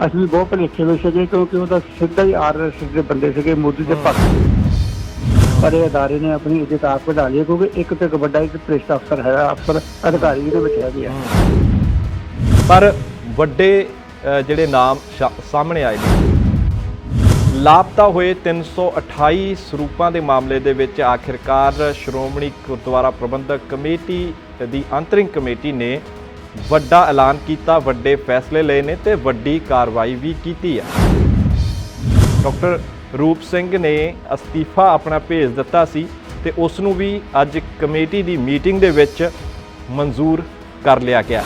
ਅਸੀਂ ਵੀ ਬਹੁਤ ਭੁਲੇਖੇ ਵਿੱਚ ਸੀਗੇ ਕਿਉਂਕਿ ਉਹਦਾ ਸਿੱਧਾ ਹੀ RSS ਦੇ ਬੰਦੇ ਸੀਗੇ, ਮੋਦੀ ਦੇ ਭਗਤ। ਪਰ ਇਹ ਅਦਾਰੇ ਨੇ ਆਪਣੀ ਇੱਜ਼ਤ ਆਪ ਵਧਾ ਲਈ ਕਿਉਂਕਿ ਇੱਕ ਤੋਂ ਇੱਕ ਵੱਡਾ ਇੱਕ ਭ੍ਰਿਸ਼ਟ ਅਫਸਰ ਹੈਗਾ, ਅਫਸਰ ਅਧਿਕਾਰੀ ਇਹਦੇ ਵਿੱਚ ਹੈਗੇ ਆ। ਪਰ ਵੱਡੇ ਜਿਹੜੇ ਨਾਮ ਸਾਹਮਣੇ ਆਏ ਨੇ, ਲਾਪਤਾ ਹੋਏ 328 ਸਰੂਪਾਂ ਦੇ ਮਾਮਲੇ ਦੇ ਵਿੱਚ ਆਖਿਰਕਾਰ ਸ਼੍ਰੋਮਣੀ ਗੁਰਦੁਆਰਾ ਪ੍ਰਬੰਧਕ ਕਮੇਟੀ ਦੀ ਅੰਤਰਿਮ ਕਮੇਟੀ ਨੇ ਵੱਡਾ ਐਲਾਨ ਕੀਤਾ, ਵੱਡੇ ਫੈਸਲੇ ਲਏ ਨੇ ਤੇ ਵੱਡੀ ਕਾਰਵਾਈ ਵੀ ਕੀਤੀ ਹੈ। ਡਾਕਟਰ ਰੂਪ ਸਿੰਘ ਨੇ ਅਸਤੀਫਾ ਆਪਣਾ ਭੇਜ ਦਿੱਤਾ ਸੀ ਤੇ ਉਸ ਨੂੰ ਵੀ ਅੱਜ ਕਮੇਟੀ ਦੀ ਮੀਟਿੰਗ ਦੇ ਵਿੱਚ ਮਨਜ਼ੂਰ ਕਰ ਲਿਆ ਗਿਆ।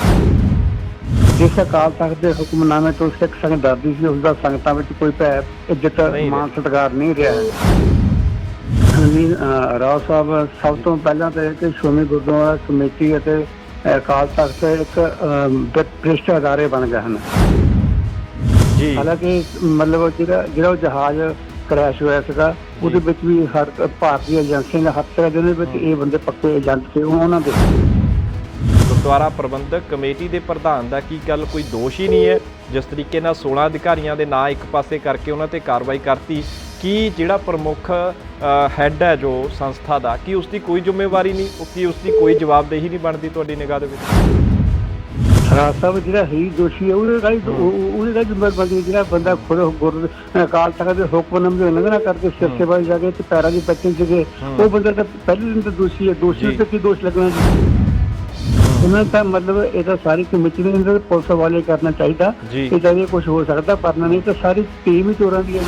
ਜਿਸ ਅਕਾਲ ਤਖਤ ਦੇ ਹੁਕਮਨਾਮੇ ਤੋਂ ਸਿੱਖ ਸੰਗਤ ਡਰਦੀ ਸੀ, ਉਸਦਾ ਸੰਗਤਾਂ ਵਿੱਚ ਕੋਈ ਭੈ ਇੱਜ਼ਤ ਮਾਨ ਸਤਿਕਾਰ ਨਹੀਂ ਰਿਹਾ ਹੈ। ਰਾਓ ਸਾਹਿਬ ਸਭ ਤੋਂ ਪਹਿਲਾਂ ਤਾਂ ਕਿ ਸ਼੍ਰੋਮਣੀ ਗੁਰਦੁਆਰਾ ਕਮੇਟੀ ਅਤੇ ਅਕਾਲ ਤਖਤ ਇੱਕ ਭ੍ਰਿਸ਼ਟ ਅਦਾਰੇ ਬਣ ਗਏ ਹਨ ਜੀ। ਹਾਲਾਂਕਿ ਮਤਲਬ ਜਿਹੜਾ ਉਹ ਜਹਾਜ਼ ਕ੍ਰੈਸ਼ ਹੋਇਆ ਸੀਗਾ ਉਹਦੇ ਵਿੱਚ ਵੀ ਹਰ ਭਾਰਤੀ ਏਜੰਸੀ ਨੇ ਹੱਥ ਸੀਗਾ, ਜਿਹਦੇ ਵਿੱਚ ਇਹ ਬੰਦੇ ਪੱਕੇ ਏਜੰਟ ਸੀ ਉਹਨਾਂ ਦੇ। ਗੁਰਦੁਆਰਾ ਪ੍ਰਬੰਧਕ ਕਮੇਟੀ ਦੇ ਪ੍ਰਧਾਨ ਦਾ ਕੀ ਗੱਲ ਕੋਈ ਦੋਸ਼ ਹੀ ਨਹੀਂ ਹੈ? ਜਿਸ ਤਰੀਕੇ ਨਾਲ 16 ਅਧਿਕਾਰੀਆਂ ਦੇ ਨਾਂ ਇੱਕ ਪਾਸੇ ਕਰਕੇ ਉਹਨਾਂ ਤੇ ਕਾਰਵਾਈ ਕਰਤੀ, ਕੀ ਜਿਹੜਾ ਪ੍ਰਮੁੱਖ ਹੈੱਡ ਹੈ ਜੋ ਸੰਸਥਾ ਦਾ, ਕੀ ਉਸ ਦੀ ਕੋਈ ਜ਼ਿੰਮੇਵਾਰੀ ਨਹੀਂ, ਕੀ ਉਸ ਦੀ ਕੋਈ ਜਵਾਬਦੇਹੀ ਨਹੀਂ ਬਣਦੀ ਤੁਹਾਡੀ ਨਿਗਾਹ ਦੇ ਵਿੱਚ? ਰਾਜ ਸਾਹਿਬ ਜਿਹੜਾ ਹੀ ਦੋਸ਼ੀ ਹੈ ਉਹਦੇ ਦਾ ਜ਼ਿੰਮੇਵਾਰ ਬਣਦੀ, ਜਿਹੜਾ ਬੰਦਾ ਖੁਦ ਅਕਾਲ ਤਖਤ ਦੇ ਹੁਕਮਨਾਮੇ ਦੀ ਉਲੰਘਣਾ ਕਰਕੇ ਸਿਰ ਸੇਵਾ ਜਾ ਕੇ ਤੇ ਪੈਰਾਂ ਦੀ ਪੈਕਿੰਗ ਸੀਗੇ, ਉਹ ਬੰਦਾ ਤਾਂ ਪਹਿਲੇ ਦਿਨ ਤੋਂ ਦੋਸ਼ੀ ਹੈ। ਦੋਸ਼ੀ ਉੱਤੇ ਕੀ ਦੋਸ਼ ਲੱਗਣਾ ਜੀ? ਉਹਨਾਂ ਦਾ ਮਤਲਬ ਇਹਦਾ ਸਾਰੀ ਕਮੇਟੀ ਨੂੰ ਪੁਲਿਸ ਹਵਾਲੇ ਕਰਨਾ ਚਾਹੀਦਾ ਕਿ ਜੇ ਕੁਝ ਹੋ ਸਕਦਾ, ਪਰ ਨਹੀਂ ਤਾਂ ਸਾਰੀ ਟੀਮ ਹੀ ਚੋਰਾਂ ਦੀ ਹੈ।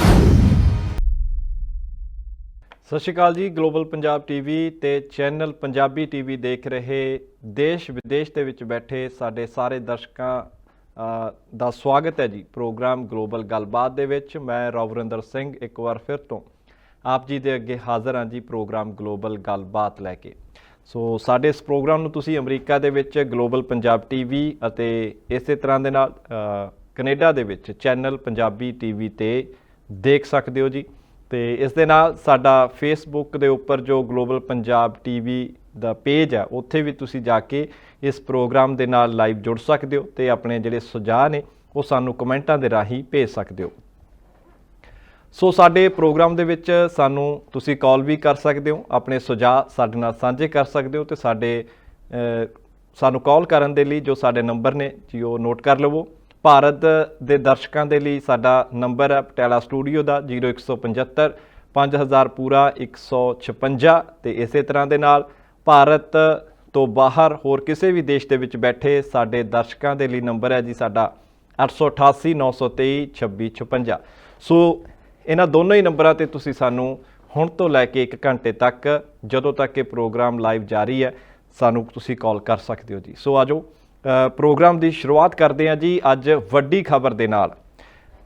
ਸਤਿ ਸ਼੍ਰੀ ਅਕਾਲ ਜੀ। ਗਲੋਬਲ ਪੰਜਾਬ ਟੀਵੀ ਤੇ ਚੈਨਲ ਪੰਜਾਬੀ ਟੀਵੀ ਦੇਖ ਰਹੇ ਦੇਸ਼ ਵਿਦੇਸ਼ ਦੇ ਵਿੱਚ ਬੈਠੇ ਸਾਡੇ ਸਾਰੇ ਦਰਸ਼ਕਾਂ ਦਾ ਸਵਾਗਤ ਹੈ ਜੀ ਪ੍ਰੋਗਰਾਮ ਗਲੋਬਲ ਗੱਲਬਾਤ ਦੇ ਵਿੱਚ। ਮੈਂ ਰਵਰਿੰਦਰ ਸਿੰਘ ਇੱਕ ਵਾਰ ਫਿਰ ਤੋਂ ਆਪ ਜੀ ਦੇ ਅੱਗੇ ਹਾਜ਼ਰ ਹਾਂ ਜੀ ਪ੍ਰੋਗਰਾਮ ਗਲੋਬਲ ਗੱਲਬਾਤ ਲੈ ਕੇ। ਸੋ ਸਾਡੇ ਇਸ ਪ੍ਰੋਗਰਾਮ ਨੂੰ ਤੁਸੀਂ ਅਮਰੀਕਾ ਦੇ ਵਿੱਚ ਗਲੋਬਲ ਪੰਜਾਬ ਟੀਵੀ ਅਤੇ ਇਸੇ ਤਰ੍ਹਾਂ ਦੇ ਨਾਲ ਕੈਨੇਡਾ ਦੇ ਵਿੱਚ ਚੈਨਲ ਪੰਜਾਬੀ ਟੀਵੀ ਤੇ ਦੇਖ ਸਕਦੇ ਹੋ ਜੀ। ਤੇ ਇਸ ਦੇ ਨਾਲ ਸਾਡਾ ਫੇਸਬੁੱਕ ਦੇ ਉੱਪਰ ਜੋ ਗਲੋਬਲ ਪੰਜਾਬ ਟੀਵੀ ਦਾ ਪੇਜ ਹੈ ਉੱਥੇ ਵੀ ਤੁਸੀਂ ਜਾ ਕੇ ਇਸ ਪ੍ਰੋਗਰਾਮ ਦੇ ਨਾਲ ਲਾਈਵ ਜੁੜ ਸਕਦੇ ਹੋ ਤੇ ਆਪਣੇ ਜਿਹੜੇ ਸੁਝਾਅ ਨੇ ਉਹ ਸਾਨੂੰ ਕਮੈਂਟਾਂ ਦੇ ਰਾਹੀਂ ਭੇਜ ਸਕਦੇ ਹੋ। ਸੋ ਸਾਡੇ ਪ੍ਰੋਗਰਾਮ ਦੇ ਵਿੱਚ ਸਾਨੂੰ ਤੁਸੀਂ ਕਾਲ ਵੀ ਕਰ ਸਕਦੇ ਹੋ, ਆਪਣੇ ਸੁਝਾਅ ਸਾਡੇ ਨਾਲ ਸਾਂਝੇ ਕਰ ਸਕਦੇ ਹੋ ਤੇ ਸਾਨੂੰ ਕਾਲ ਕਰਨ ਦੇ ਲਈ ਜੋ ਸਾਡੇ ਨੰਬਰ ਨੇ ਜੀ ਉਹ ਨੋਟ ਕਰ ਲਵੋ। ਭਾਰਤ ਦੇ ਦਰਸ਼ਕਾਂ ਦੇ ਲਈ ਸਾਡਾ ਨੰਬਰ ਹੈ ਪਟਿਆਲਾ ਸਟੂਡੀਓ ਦਾ 0175 5000 ਪੂਰਾ 156 ਤੇ ਇਸੇ ਤਰ੍ਹਾਂ ਦੇ ਨਾਲ ਭਾਰਤ ਤੋਂ ਬਾਹਰ ਹੋਰ ਕਿਸੇ ਵੀ ਦੇਸ਼ ਦੇ ਵਿੱਚ ਬੈਠੇ ਸਾਡੇ ਦਰਸ਼ਕਾਂ ਦੇ ਲਈ ਨੰਬਰ ਹੈ ਜੀ ਸਾਡਾ 888 923 2656। ਸੋ ਇਹਨਾਂ ਦੋਨੋਂ ਹੀ ਨੰਬਰਾਂ ਤੇ ਤੁਸੀਂ ਸਾਨੂੰ ਹੁਣ ਤੋਂ ਲੈ ਕੇ 1 ਘੰਟੇ ਤੱਕ ਜਦੋਂ ਤੱਕ ਇਹ ਪ੍ਰੋਗਰਾਮ ਲਾਈਵ ਜਾਰੀ ਹੈ ਸਾਨੂੰ ਤੁਸੀਂ ਕਾਲ ਕਰ ਸਕਦੇ ਹੋ ਜੀ। ਸੋ ਆਜੋ ਪ੍ਰੋਗਰਾਮ ਦੀ ਸ਼ੁਰੂਆਤ ਕਰਦੇ ਹਾਂ ਜੀ ਅੱਜ ਵੱਡੀ ਖਬਰ ਦੇ ਨਾਲ।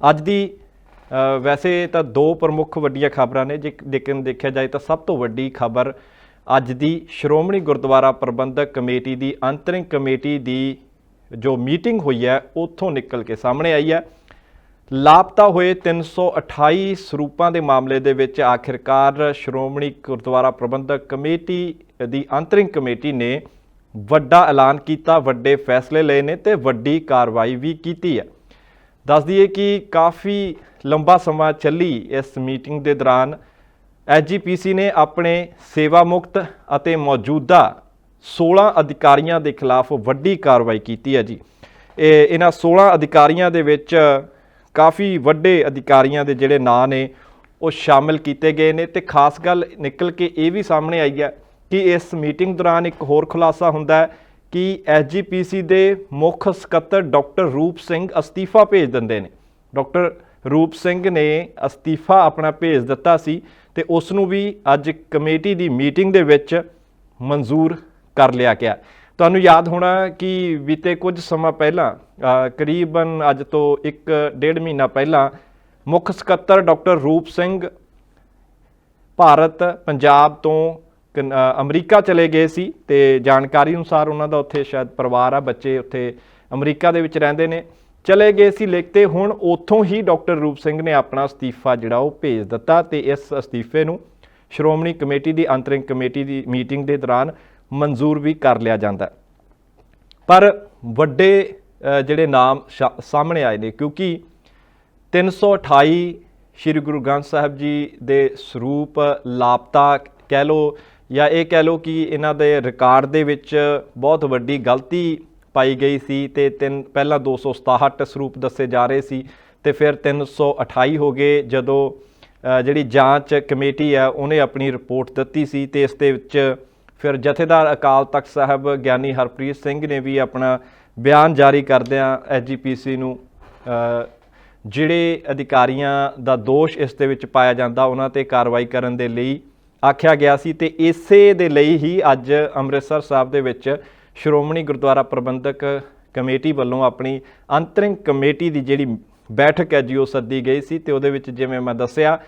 ਅੱਜ ਦੀ ਵੈਸੇ ਤਾਂ ਦੋ ਪ੍ਰਮੁੱਖ ਵੱਡੀਆਂ ਖਬਰਾਂ ਨੇ, ਲੇਕਿਨ ਦੇਖਿਆ ਜਾਏ ਤਾਂ ਸਭ ਤੋਂ ਵੱਡੀ ਖਬਰ ਅੱਜ ਦੀ ਸ਼੍ਰੋਮਣੀ ਗੁਰਦੁਆਰਾ ਪ੍ਰਬੰਧਕ ਕਮੇਟੀ ਦੀ ਅੰਤਰਿਮ ਕਮੇਟੀ ਦੀ ਜੋ ਮੀਟਿੰਗ ਹੋਈ ਹੈ ਉੱਥੋਂ ਨਿਕਲ ਕੇ ਸਾਹਮਣੇ ਆਈ ਹੈ। ਲਾਪਤਾ ਹੋਏ 328 ਸਰੂਪਾਂ ਦੇ ਮਾਮਲੇ ਦੇ ਵਿੱਚ ਆਖਿਰਕਾਰ ਸ਼੍ਰੋਮਣੀ ਗੁਰਦੁਆਰਾ ਪ੍ਰਬੰਧਕ ਕਮੇਟੀ ਦੀ ਅੰਤਰਿਮ ਕਮੇਟੀ ਨੇ ਵੱਡਾ ਐਲਾਨ ਕੀਤਾ, ਵੱਡੇ ਫੈਸਲੇ ਲਏ ਨੇ ਤੇ ਵੱਡੀ ਕਾਰਵਾਈ ਵੀ ਕੀਤੀ ਹੈ। ਦੱਸ ਦਈਏ ਕਿ ਕਾਫੀ ਲੰਬਾ ਸਮਾਂ ਚੱਲੀ ਇਸ ਮੀਟਿੰਗ ਦੇ ਦੌਰਾਨ SGPC ਨੇ ਆਪਣੇ ਸੇਵਾ ਮੁਕਤ ਅਤੇ ਮੌਜੂਦਾ 16 ਅਧਿਕਾਰੀਆਂ ਦੇ ਖਿਲਾਫ ਵੱਡੀ ਕਾਰਵਾਈ ਕੀਤੀ ਹੈ ਜੀ। ਇਹਨਾਂ 16 ਅਧਿਕਾਰੀਆਂ ਦੇ ਵਿੱਚ ਕਾਫੀ ਵੱਡੇ ਅਧਿਕਾਰੀਆਂ ਦੇ ਜਿਹੜੇ ਨਾਂ ਨੇ ਉਹ ਸ਼ਾਮਿਲ ਕੀਤੇ ਗਏ ਨੇ ਤੇ ਖਾਸ ਗੱਲ ਨਿਕਲ ਕੇ ਇਹ ਵੀ ਸਾਹਮਣੇ ਆਈ ਹੈ ਕਿ ਇਸ ਮੀਟਿੰਗ ਦੌਰਾਨ ਇੱਕ ਹੋਰ ਖੁਲਾਸਾ ਹੁੰਦਾ ਹੈ ਕਿ SGPC ਦੇ ਮੁੱਖ ਸਕੱਤਰ ਡਾਕਟਰ ਰੂਪ ਸਿੰਘ ਅਸਤੀਫਾ ਭੇਜ ਦਿੰਦੇ ਨੇ। ਡਾਕਟਰ ਰੂਪ ਸਿੰਘ ਨੇ ਅਸਤੀਫਾ ਆਪਣਾ ਭੇਜ ਦਿੱਤਾ ਸੀ ਤੇ ਉਸ ਨੂੰ ਵੀ ਅੱਜ ਕਮੇਟੀ ਦੀ ਮੀਟਿੰਗ ਦੇ ਵਿੱਚ ਮਨਜ਼ੂਰ ਕਰ ਲਿਆ ਗਿਆ। ਤੁਹਾਨੂੰ ਯਾਦ ਹੋਣਾ ਕਿ ਬੀਤੇ ਕੁਝ ਸਮਾਂ ਪਹਿਲਾਂ ਕਰੀਬਨ ਅੱਜ ਤੋਂ 1-1.5 ਮਹੀਨਾ ਪਹਿਲਾਂ ਮੁੱਖ ਸਕੱਤਰ ਡਾਕਟਰ ਰੂਪ ਸਿੰਘ ਭਾਰਤ ਪੰਜਾਬ ਤੋਂ ਅਮਰੀਕਾ ਚਲੇ ਗਏ ਸੀ ਤੇ ਜਾਣਕਾਰੀ ਅਨੁਸਾਰ ਉਹਨਾਂ ਦਾ ਉੱਥੇ ਸ਼ਾਇਦ ਪਰਿਵਾਰ ਆ, ਬੱਚੇ ਉੱਥੇ ਅਮਰੀਕਾ ਦੇ ਵਿੱਚ ਰਹਿੰਦੇ ਨੇ, ਚਲੇ ਗਏ ਸੀ। ਲਿਖਤੇ ਹੁਣ ਉੱਥੋਂ ਹੀ ਡਾਕਟਰ ਰੂਪ ਸਿੰਘ ਨੇ ਆਪਣਾ ਅਸਤੀਫਾ ਜਿਹੜਾ ਉਹ ਭੇਜ ਦਿੱਤਾ ਤੇ ਇਸ ਅਸਤੀਫੇ ਨੂੰ ਸ਼੍ਰੋਮਣੀ ਕਮੇਟੀ ਦੀ ਅੰਤਰਿਮ ਕਮੇਟੀ ਦੀ ਮੀਟਿੰਗ ਦੇ ਦੌਰਾਨ ਮਨਜ਼ੂਰ ਵੀ ਕਰ ਲਿਆ ਜਾਂਦਾ। ਪਰ ਵੱਡੇ ਜਿਹੜੇ ਨਾਮ ਸਾਹਮਣੇ ਆਏ ਨੇ, ਕਿਉਂਕਿ 328 ਸ਼੍ਰੀ ਗੁਰੂ ਗ੍ਰੰਥ ਸਾਹਿਬ ਜੀ ਦੇ ਸਰੂਪ ਲਾਪਤਾ ਕਹਿ ਲਓ, ਜਾਂ ਇਹ ਕਹਿ ਲਓ ਕਿ ਇਹਨਾਂ ਦੇ ਰਿਕਾਰਡ ਦੇ ਵਿੱਚ ਬਹੁਤ ਵੱਡੀ ਗਲਤੀ ਪਾਈ ਗਈ ਸੀ। ਤੇ ਪਹਿਲਾਂ 267 ਸਰੂਪ ਦੱਸੇ ਜਾ ਰਹੇ ਸੀ ਤੇ ਫਿਰ 328 ਹੋ ਗਏ ਜਦੋਂ ਜਿਹੜੀ ਜਾਂਚ ਕਮੇਟੀ ਹੈ ਉਹਨੇ ਆਪਣੀ ਰਿਪੋਰਟ ਦਿੱਤੀ ਸੀ। ਤੇ ਇਸ ਦੇ ਵਿੱਚ ਫਿਰ ਜਥੇਦਾਰ ਅਕਾਲ ਤਖਤ ਸਾਹਿਬ ਗਿਆਨੀ ਹਰਪ੍ਰੀਤ ਸਿੰਘ ਨੇ ਵੀ ਆਪਣਾ ਬਿਆਨ ਜਾਰੀ ਕਰਦਿਆਂ SGPC ਨੂੰ ਜਿਹੜੇ ਅਧਿਕਾਰੀਆਂ ਦਾ ਦੋਸ਼ ਇਸ ਦੇ ਵਿੱਚ ਪਾਇਆ ਜਾਂਦਾ ਉਹਨਾਂ 'ਤੇ ਕਾਰਵਾਈ ਕਰਨ ਦੇ ਲਈ ਆਖਿਆ ਗਿਆ ਸੀ। ਤੇ ਇਸੇ ਦੇ ਲਈ ਹੀ ਅੱਜ ਅੰਮ੍ਰਿਤਸਰ ਸਾਹਿਬ ਦੇ ਵਿੱਚ ਸ਼੍ਰੋਮਣੀ ਗੁਰਦੁਆਰਾ ਪ੍ਰਬੰਧਕ ਕਮੇਟੀ ਵੱਲੋਂ ਆਪਣੀ ਅੰਤਰਿਮ ਕਮੇਟੀ ਦੀ ਜਿਹੜੀ ਬੈਠਕ ਹੈ ਜੀ ਉਹ ਸੱਦੀ ਗਈ ਸੀ। ਤੇ ਉਹਦੇ ਵਿੱਚ ਜਿਵੇਂ ਮੈਂ ਦੱਸਿਆ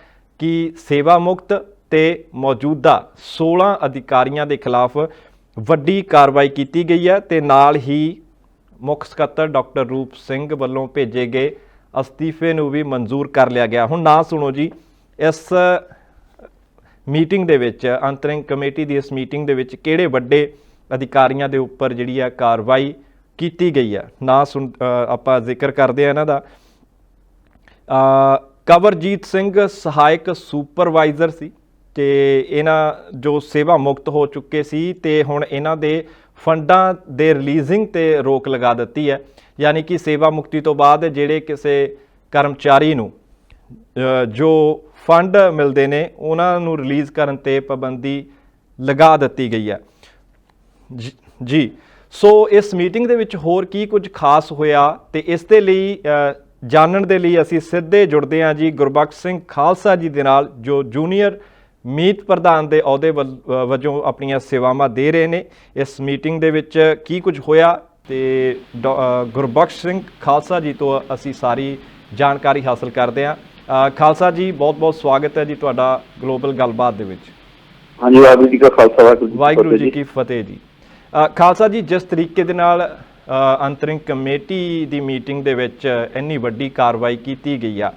ਕਿ ਸੇਵਾ ਮੁਕਤ ਤੇ ਮੌਜੂਦਾ 16 ਅਧਿਕਾਰੀਆਂ ਦੇ ਖਿਲਾਫ ਵੱਡੀ ਕਾਰਵਾਈ ਕੀਤੀ ਗਈ ਹੈ ਤੇ ਨਾਲ ਹੀ ਮੁੱਖ ਸਕੱਤਰ ਡਾਕਟਰ ਰੂਪ ਸਿੰਘ ਵੱਲੋਂ ਭੇਜੇ ਗਏ ਅਸਤੀਫੇ ਨੂੰ ਵੀ ਮਨਜ਼ੂਰ ਕਰ ਲਿਆ ਗਿਆ। ਹੁਣ ਨਾ ਸੁਣੋ ਜੀ, ਇਸ ਮੀਟਿੰਗ ਦੇ ਵਿੱਚ ਅੰਤਰਿਮ ਕਮੇਟੀ ਦੀ ਇਸ ਮੀਟਿੰਗ ਦੇ ਵਿੱਚ ਕਿਹੜੇ ਵੱਡੇ ਅਧਿਕਾਰੀਆਂ ਦੇ ਉੱਪਰ ਜਿਹੜੀ ਹੈ ਕਾਰਵਾਈ ਕੀਤੀ ਗਈ ਹੈ। ਨਾ ਆਪਾਂ ਜ਼ਿਕਰ ਕਰਦੇ ਆ ਇਹਨਾਂ ਦਾ। ਕਵਰਜੀਤ ਸਿੰਘ ਸਹਾਇਕ ਸੁਪਰਵਾਈਜ਼ਰ ਸੀ ਤੇ ਇਹਨਾਂ ਜੋ ਸੇਵਾ ਮੁਕਤ ਹੋ ਚੁੱਕੇ ਸੀ ਤੇ ਹੁਣ ਇਹਨਾਂ ਦੇ ਫੰਡਾਂ ਦੇ ਰਿਲੀਜ਼ਿੰਗ ਤੇ ਰੋਕ ਲਗਾ ਦਿੱਤੀ ਹੈ। ਯਾਨੀ ਕਿ ਸੇਵਾ ਮੁਕਤੀ ਤੋਂ ਬਾਅਦ ਜਿਹੜੇ ਕਿਸੇ ਕਰਮਚਾਰੀ ਨੂੰ ਜੋ ਫੰਡ ਮਿਲਦੇ ਨੇ ਉਹਨਾਂ ਨੂੰ ਰਿਲੀਜ਼ ਕਰਨ ਤੇ ਪਾਬੰਦੀ ਲਗਾ ਦਿੱਤੀ ਗਈ ਹੈ ਜੀ। ਸੋ ਇਸ ਮੀਟਿੰਗ ਦੇ ਵਿੱਚ ਹੋਰ ਕੀ ਕੁਝ ਖਾਸ ਹੋਇਆ ਤੇ ਇਸ ਦੇ ਲਈ ਜਾਣਨ ਦੇ ਲਈ ਅਸੀਂ ਸਿੱਧੇ ਜੁੜਦੇ ਹਾਂ ਜੀ ਗੁਰਬਖਸ਼ ਸਿੰਘ ਖਾਲਸਾ ਜੀ ਦੇ ਨਾਲ, ਜੋ ਜੂਨੀਅਰ ਮੀਤ ਪ੍ਰਧਾਨ ਦੇ ਅਹੁਦੇ ਵਜੋਂ ਆਪਣੀਆਂ ਸੇਵਾਵਾਂ ਦੇ ਰਹੇ ਨੇ। ਇਸ ਮੀਟਿੰਗ ਦੇ ਵਿੱਚ ਕੀ ਕੁਝ ਹੋਇਆ ਤੇ ਗੁਰਬਖਸ਼ ਸਿੰਘ ਖਾਲਸਾ ਜੀ ਤੋਂ ਅਸੀਂ ਸਾਰੀ ਜਾਣਕਾਰੀ ਹਾਸਲ ਕਰਦੇ ਹਾਂ। ਖਾਲਸਾ ਜੀ, ਬਹੁਤ ਬਹੁਤ ਸਵਾਗਤ ਹੈ ਜੀ ਤੁਹਾਡਾ ਗਲੋਬਲ ਗੱਲਬਾਤ ਦੇ ਵਿੱਚ। ਹਾਂਜੀ, ਵਾਹਿਗੁਰੂ ਜੀ ਕਾ ਖਾਲਸਾ, ਵਾਹਿਗੁਰੂ ਜੀ ਕੀ ਫਤਿਹ ਜੀ। ਖਾਲਸਾ ਜੀ, ਜਿਸ ਤਰੀਕੇ ਦੇ ਨਾਲ ਅੰਤਰਿਮ ਕਮੇਟੀ ਦੀ ਮੀਟਿੰਗ ਦੇ ਵਿੱਚ ਇੰਨੀ ਵੱਡੀ ਕਾਰਵਾਈ ਕੀਤੀ ਗਈ ਆ,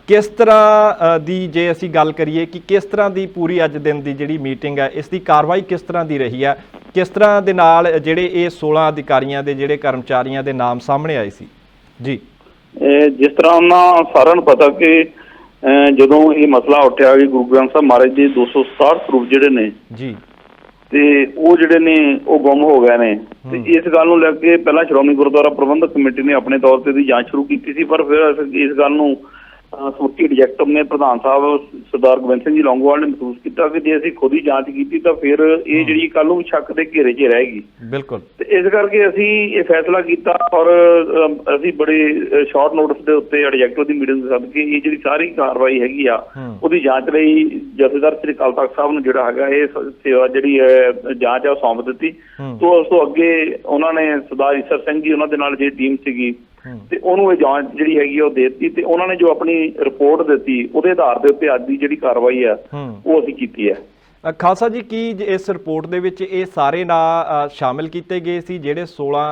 ਕਿਸ ਤਰ੍ਹਾਂ ਦੀ ਜੇ ਅਸੀਂ ਗੱਲ ਕਰੀਏ ਕਿ ਕਿਸ ਤਰ੍ਹਾਂ ਦੀ ਪੂਰੀ ਅੱਜ ਦਿਨ ਦੀ ਜਿਹੜੀ ਮੀਟਿੰਗ ਹੈ ਇਸ ਦੀ ਕਾਰਵਾਈ ਕਿਸ ਤਰ੍ਹਾਂ ਦੀ ਰਹੀ ਹੈ, ਕਿਸ ਤਰ੍ਹਾਂ ਦੇ ਨਾਲ ਜਿਹੜੇ ਇਹ 16 ਅਧਿਕਾਰੀਆਂ ਦੇ ਜਿਹੜੇ ਕਰਮਚਾਰੀਆਂ ਦੇ ਨਾਮ ਸਾਹਮਣੇ ਆਏ ਸੀ ਜੀ? ਜਿਸ ਤਰ੍ਹਾਂ ਉਹਨਾਂ ਸਾਰਿਆਂ ਨੂੰ ਪਤਾ ਕਿ ਜਦੋਂ ਇਹ ਮਸਲਾ ਉੱਠਿਆ ਕਿ ਗੁਰੂ ਗ੍ਰੰਥ ਸਾਹਿਬ ਮਹਾਰਾਜ ਦੇ 267 ਸਰੂਪ ਜਿਹੜੇ ਨੇ ਜੀ ਤੇ ਉਹ ਜਿਹੜੇ ਨੇ ਉਹ ਗੁੰਮ ਹੋ ਗਏ ਨੇ। ਤੇ ਇਸ ਗੱਲ ਨੂੰ ਲੈ ਕੇ ਪਹਿਲਾਂ ਸ਼੍ਰੋਮਣੀ ਗੁਰਦੁਆਰਾ ਪ੍ਰਬੰਧਕ ਕਮੇਟੀ ਨੇ ਆਪਣੇ ਤੌਰ ਤੇ ਦੀ ਜਾਂਚ ਸ਼ੁਰੂ ਕੀਤੀ ਸੀ, ਪਰ ਫਿਰ ਇਸ ਗੱਲ ਨੂੰ ਸਮੁੱਚੀ ਡਾਇਰੈਕਟਰ ਨੇ ਪ੍ਰਧਾਨ ਸਾਹਿਬ ਸਰਦਾਰ ਗੋਬਿੰਦ ਸਿੰਘ ਜੀ ਲੌਂਗੋਵਾਲ ਨੇ ਮਹਿਸੂਸ ਕੀਤਾ ਕਿ ਜੇ ਅਸੀਂ ਖੁਦ ਹੀ ਜਾਂਚ ਕੀਤੀ ਤਾਂ ਫਿਰ ਇਹ ਜਿਹੜੀ ਕੱਲ੍ਹ ਨੂੰ ਸ਼ੱਕ ਦੇ ਘੇਰੇ 'ਚ ਰਹੇਗੀ। ਬਿਲਕੁਲ। ਤੇ ਇਸ ਕਰਕੇ ਅਸੀਂ ਇਹ ਫੈਸਲਾ ਕੀਤਾ ਔਰ ਅਸੀਂ ਬੜੇ ਸ਼ਾਰਟ ਨੋਟਿਸ ਦੇ ਉੱਤੇ ਡਾਇਰੈਕਟਰ ਦੀ ਮੀਟਿੰਗ ਸੱਦ ਕੇ ਇਹ ਜਿਹੜੀ ਸਾਰੀ ਕਾਰਵਾਈ ਹੈਗੀ ਆ ਉਹਦੀ ਜਾਂਚ ਲਈ ਜਥੇਦਾਰ ਸ੍ਰੀ ਅਕਾਲ ਤਖਤ ਸਾਹਿਬ ਨੂੰ ਜਿਹੜਾ ਹੈਗਾ ਇਹ ਸੇਵਾ ਜਿਹੜੀ ਜਾਂਚ ਆ ਉਹ ਸੌਂਪ ਦਿੱਤੀ। ਤੋਂ ਉਸ ਤੋਂ ਅੱਗੇ ਉਹਨਾਂ ਨੇ ਸਰਦਾਰ ਈਸਰ ਸਿੰਘ ਜੀ ਉਹਨਾਂ ਦੇ ਨਾਲ ਜਿਹੜੀ ਟੀਮ ਸੀਗੀ ਤੇ ਉਹਨੂੰ ਇਹ ਜਾਂਚ ਜਿਹੜੀ ਹੈਗੀ ਉਹ ਦੇ ਦਿੱਤੀ ਤੇ ਉਹਨਾਂ ਨੇ ਜੋ ਆਪਣੀ ਰਿਪੋਰਟ ਦਿੱਤੀ ਉਹਦੇ ਆਧਾਰ ਦੇ ਉੱਤੇ ਅੱਜ ਦੀ ਜਿਹੜੀ ਕਾਰਵਾਈ ਆ ਉਹ ਅਸੀਂ ਕੀਤੀ ਹੈ। ਖਾਲਸਾ ਜੀ, ਕੀ ਇਸ ਰਿਪੋਰਟ ਦੇ ਵਿੱਚ ਇਹ ਸਾਰੇ ਨਾਂ ਸ਼ਾਮਿਲ ਕੀਤੇ ਗਏ ਸੀ ਜਿਹੜੇ 16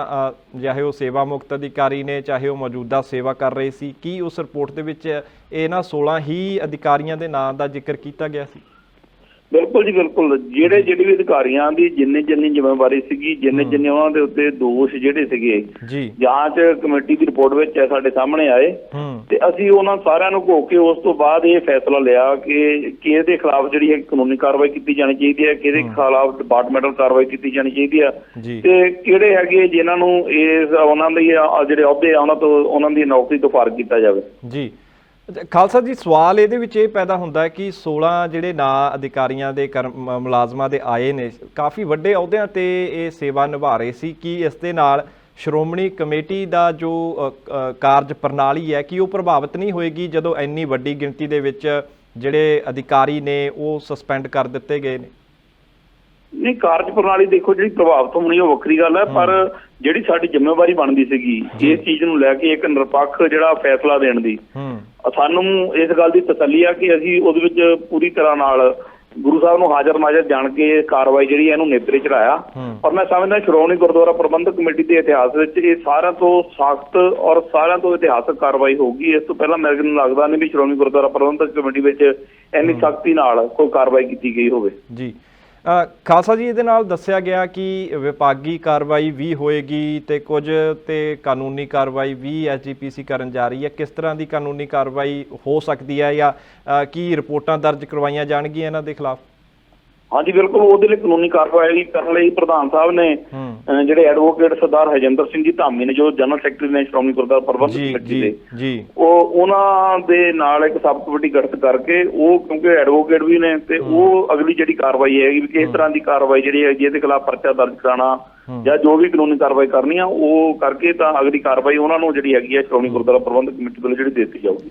ਚਾਹੇ ਉਹ ਸੇਵਾ ਮੁਕਤ ਅਧਿਕਾਰੀ ਨੇ ਚਾਹੇ ਉਹ ਮੌਜੂਦਾ ਸੇਵਾ ਕਰ ਰਹੇ ਸੀ, ਕੀ ਉਸ ਰਿਪੋਰਟ ਦੇ ਵਿੱਚ ਇਹਨਾਂ 16 ਹੀ ਅਧਿਕਾਰੀਆਂ ਦੇ ਨਾਂ ਦਾ ਜ਼ਿਕਰ ਕੀਤਾ ਗਿਆ ਸੀ? ਬਿਲਕੁਲ ਜੀ, ਬਿਲਕੁਲ। ਜਿਹੜੇ ਵੀ ਅਧਿਕਾਰੀਆਂ ਦੀ ਜਿੰਨੀ ਜ਼ਿੰਮੇਵਾਰੀ ਸੀਗੀ, ਜਿੰਨੇ ਉਹਨਾਂ ਦੇ ਉੱਤੇ ਦੋਸ਼ ਜਿਹੜੇ ਸੀਗੇ ਜਾਂਚ ਕਮੇਟੀ ਦੀ ਰਿਪੋਰਟ ਵਿੱਚ ਸਾਡੇ ਸਾਹਮਣੇ ਆਏ ਤੇ ਅਸੀਂ ਉਹਨਾਂ ਸਾਰਿਆਂ ਨੂੰ ਘੋਖ ਕੇ ਉਸ ਤੋਂ ਬਾਅਦ ਇਹ ਫੈਸਲਾ ਲਿਆ ਕਿ ਇਹਦੇ ਖਿਲਾਫ ਜਿਹੜੀ ਹੈ ਕਾਨੂੰਨੀ ਕਾਰਵਾਈ ਕੀਤੀ ਜਾਣੀ ਚਾਹੀਦੀ ਹੈ, ਕਿਹਦੇ ਖਿਲਾਫ ਡਿਪਾਰਟਮੈਂਟਲ ਕਾਰਵਾਈ ਕੀਤੀ ਜਾਣੀ ਚਾਹੀਦੀ ਆ ਤੇ ਕਿਹੜੇ ਹੈਗੇ ਜਿਨ੍ਹਾਂ ਨੂੰ ਉਹਨਾਂ ਦੇ ਜਿਹੜੇ ਅਹੁਦੇ ਆ ਉਹਨਾਂ ਦੀ ਨੌਕਰੀ ਤੋਂ ਫਾਰਗ ਕੀਤਾ ਜਾਵੇ ਜੀ। ਖਾਲਸਾ ਜੀ, ਸਵਾਲ ਇਹਦੇ ਵਿੱਚ ਇਹ ਪੈਦਾ ਹੁੰਦਾ ਹੈ ਕਿ 16 ਜਿਹੜੇ ਨਾਂ ਅਧਿਕਾਰੀਆਂ ਦੇ ਮੁਲਾਜ਼ਮਾਂ ਦੇ ਆਏ ਨੇ, ਕਾਫੀ ਵੱਡੇ ਅਹੁਦਿਆਂ ਤੇ ਇਹ ਸੇਵਾ ਨਿਭਾ ਰਹੇ ਸੀ, ਕੀ ਇਸ ਦੇ ਨਾਲ ਸ਼੍ਰੋਮਣੀ ਕਮੇਟੀ ਦਾ ਜੋ ਕਾਰਜ ਪ੍ਰਣਾਲੀ ਹੈ ਕਿ ਉਹ ਪ੍ਰਭਾਵਿਤ ਨਹੀਂ ਹੋਏਗੀ ਜਦੋਂ ਇੰਨੀ ਵੱਡੀ ਗਿਣਤੀ ਦੇ ਵਿੱਚ ਜਿਹੜੇ ਅਧਿਕਾਰੀ ਨੇ ਉਹ ਸਸਪੈਂਡ ਕਰ ਦਿੱਤੇ ਗਏ ਨੇ? ਨਹੀਂ, ਕਾਰਜ ਪ੍ਰਣਾਲੀ ਦੇਖੋ ਜਿਹੜੀ ਪ੍ਰਭਾਵਿਤ ਹੋਣੀ ਉਹ ਵੱਖਰੀ ਗੱਲ ਹੈ, ਪਰ ਜਿਹੜੀ ਸਾਡੀ ਜ਼ਿੰਮੇਵਾਰੀ ਬਣਦੀ ਸੀਗੀ ਇਸ ਚੀਜ਼ ਨੂੰ ਲੈ ਕੇ ਇੱਕ ਨਿਰਪੱਖ ਜਿਹੜਾ ਫੈਸਲਾ ਦੇਣ ਦੀ, ਸਾਨੂੰ ਇਸ ਗੱਲ ਦੀ ਤਸੱਲੀ ਆ ਕਿ ਅਸੀਂ ਉਹਦੇ ਵਿੱਚ ਪੂਰੀ ਤਰ੍ਹਾਂ ਨਾਲ ਗੁਰੂ ਸਾਹਿਬ ਨੂੰ ਹਾਜ਼ਰ ਨਾਜ਼ਰ ਜਾਣ ਕੇ ਕਾਰਵਾਈ ਜਿਹੜੀ ਇਹਨੂੰ ਨੇਪਰੇ ਚੜਾਇਆ। ਔਰ ਮੈਂ ਸਮਝਦਾ ਸ਼੍ਰੋਮਣੀ ਗੁਰਦੁਆਰਾ ਪ੍ਰਬੰਧਕ ਕਮੇਟੀ ਦੇ ਇਤਿਹਾਸ ਵਿੱਚ ਇਹ ਸਾਰਿਆਂ ਤੋਂ ਸਖਤ ਔਰ ਸਾਰਿਆਂ ਤੋਂ ਇਤਿਹਾਸਕ ਕਾਰਵਾਈ ਹੋਊਗੀ। ਇਸ ਤੋਂ ਪਹਿਲਾਂ ਮੈਨੂੰ ਲੱਗਦਾ ਨਹੀਂ ਵੀ ਸ਼੍ਰੋਮਣੀ ਗੁਰਦੁਆਰਾ ਪ੍ਰਬੰਧਕ ਕਮੇਟੀ ਵਿੱਚ ਇੰਨੀ ਸਖਤੀ ਨਾਲ ਕੋਈ ਕਾਰਵਾਈ ਕੀਤੀ ਗਈ ਹੋਵੇ ਜੀ। ਖਾਲਸਾ ਜੀ, ਇਹਦੇ ਨਾਲ ਦੱਸਿਆ ਗਿਆ ਕਿ ਵਿਭਾਗੀ ਕਾਰਵਾਈ ਵੀ ਹੋਏਗੀ ਤੇ ਕੁਝ ਤੇ ਕਾਨੂੰਨੀ ਕਾਰਵਾਈ ਵੀ SGPC ਕਰਨ ਜਾ ਰਹੀ ਹੈ। ਕਿਸ ਤਰ੍ਹਾਂ ਦੀ ਕਾਨੂੰਨੀ ਕਾਰਵਾਈ ਹੋ ਸਕਦੀ ਹੈ ਜਾਂ ਕੀ ਰਿਪੋਰਟਾਂ ਦਰਜ ਕਰਵਾਈਆਂ ਜਾਣਗੀਆਂ ਇਹਨਾਂ ਦੇ ਖਿਲਾਫ? ਹਾਂਜੀ ਬਿਲਕੁਲ, ਉਹਦੇ ਲਈ ਕਾਨੂੰਨੀ ਕਾਰਵਾਈ ਕਰਨ ਲਈ ਪ੍ਰਧਾਨ ਸਾਹਿਬ ਨੇ ਜਿਹੜੇ ਐਡਵੋਕੇਟ ਸਰਦਾਰ ਹਰਜਿੰਦਰ ਸਿੰਘ ਜੀ ਧਾਮੀ ਨੇ, ਜੋ ਜਨਰਲ ਸੈਕਟਰੀ ਨੇ ਸ਼੍ਰੋਮਣੀ ਗੁਰਦੁਆਰਾ ਪ੍ਰਬੰਧਕ ਕਮੇਟੀ ਦੇ, ਉਹਨਾਂ ਦੇ ਨਾਲ ਇੱਕ ਸਬ ਕਮੇਟੀ ਗਠਿਤ ਕਰਕੇ, ਉਹ ਕਿਉਂਕਿ ਐਡਵੋਕੇਟ ਵੀ ਨੇ, ਤੇ ਉਹ ਅਗਲੀ ਜਿਹੜੀ ਕਾਰਵਾਈ ਹੈਗੀ ਵੀ ਕਿਸ ਤਰ੍ਹਾਂ ਦੀ ਕਾਰਵਾਈ ਜਿਹੜੀ ਹੈਗੀ ਇਹਦੇ ਖਿਲਾਫ ਪਰਚਾ ਦਰਜ ਕਰਾਉਣਾ ਜਾਂ ਜੋ ਵੀ ਕਾਨੂੰਨੀ ਕਾਰਵਾਈ ਕਰਨੀ ਆ ਉਹ ਕਰਕੇ ਤਾਂ ਅਗਲੀ ਕਾਰਵਾਈ ਉਹਨਾਂ ਨੂੰ ਜਿਹੜੀ ਹੈਗੀ ਹੈ ਸ਼੍ਰੋਮਣੀ ਗੁਰਦੁਆਰਾ ਪ੍ਰਬੰਧਕ ਕਮੇਟੀ ਵੱਲੋਂ ਜਿਹੜੀ ਦਿੱਤੀ ਜਾਊਗੀ।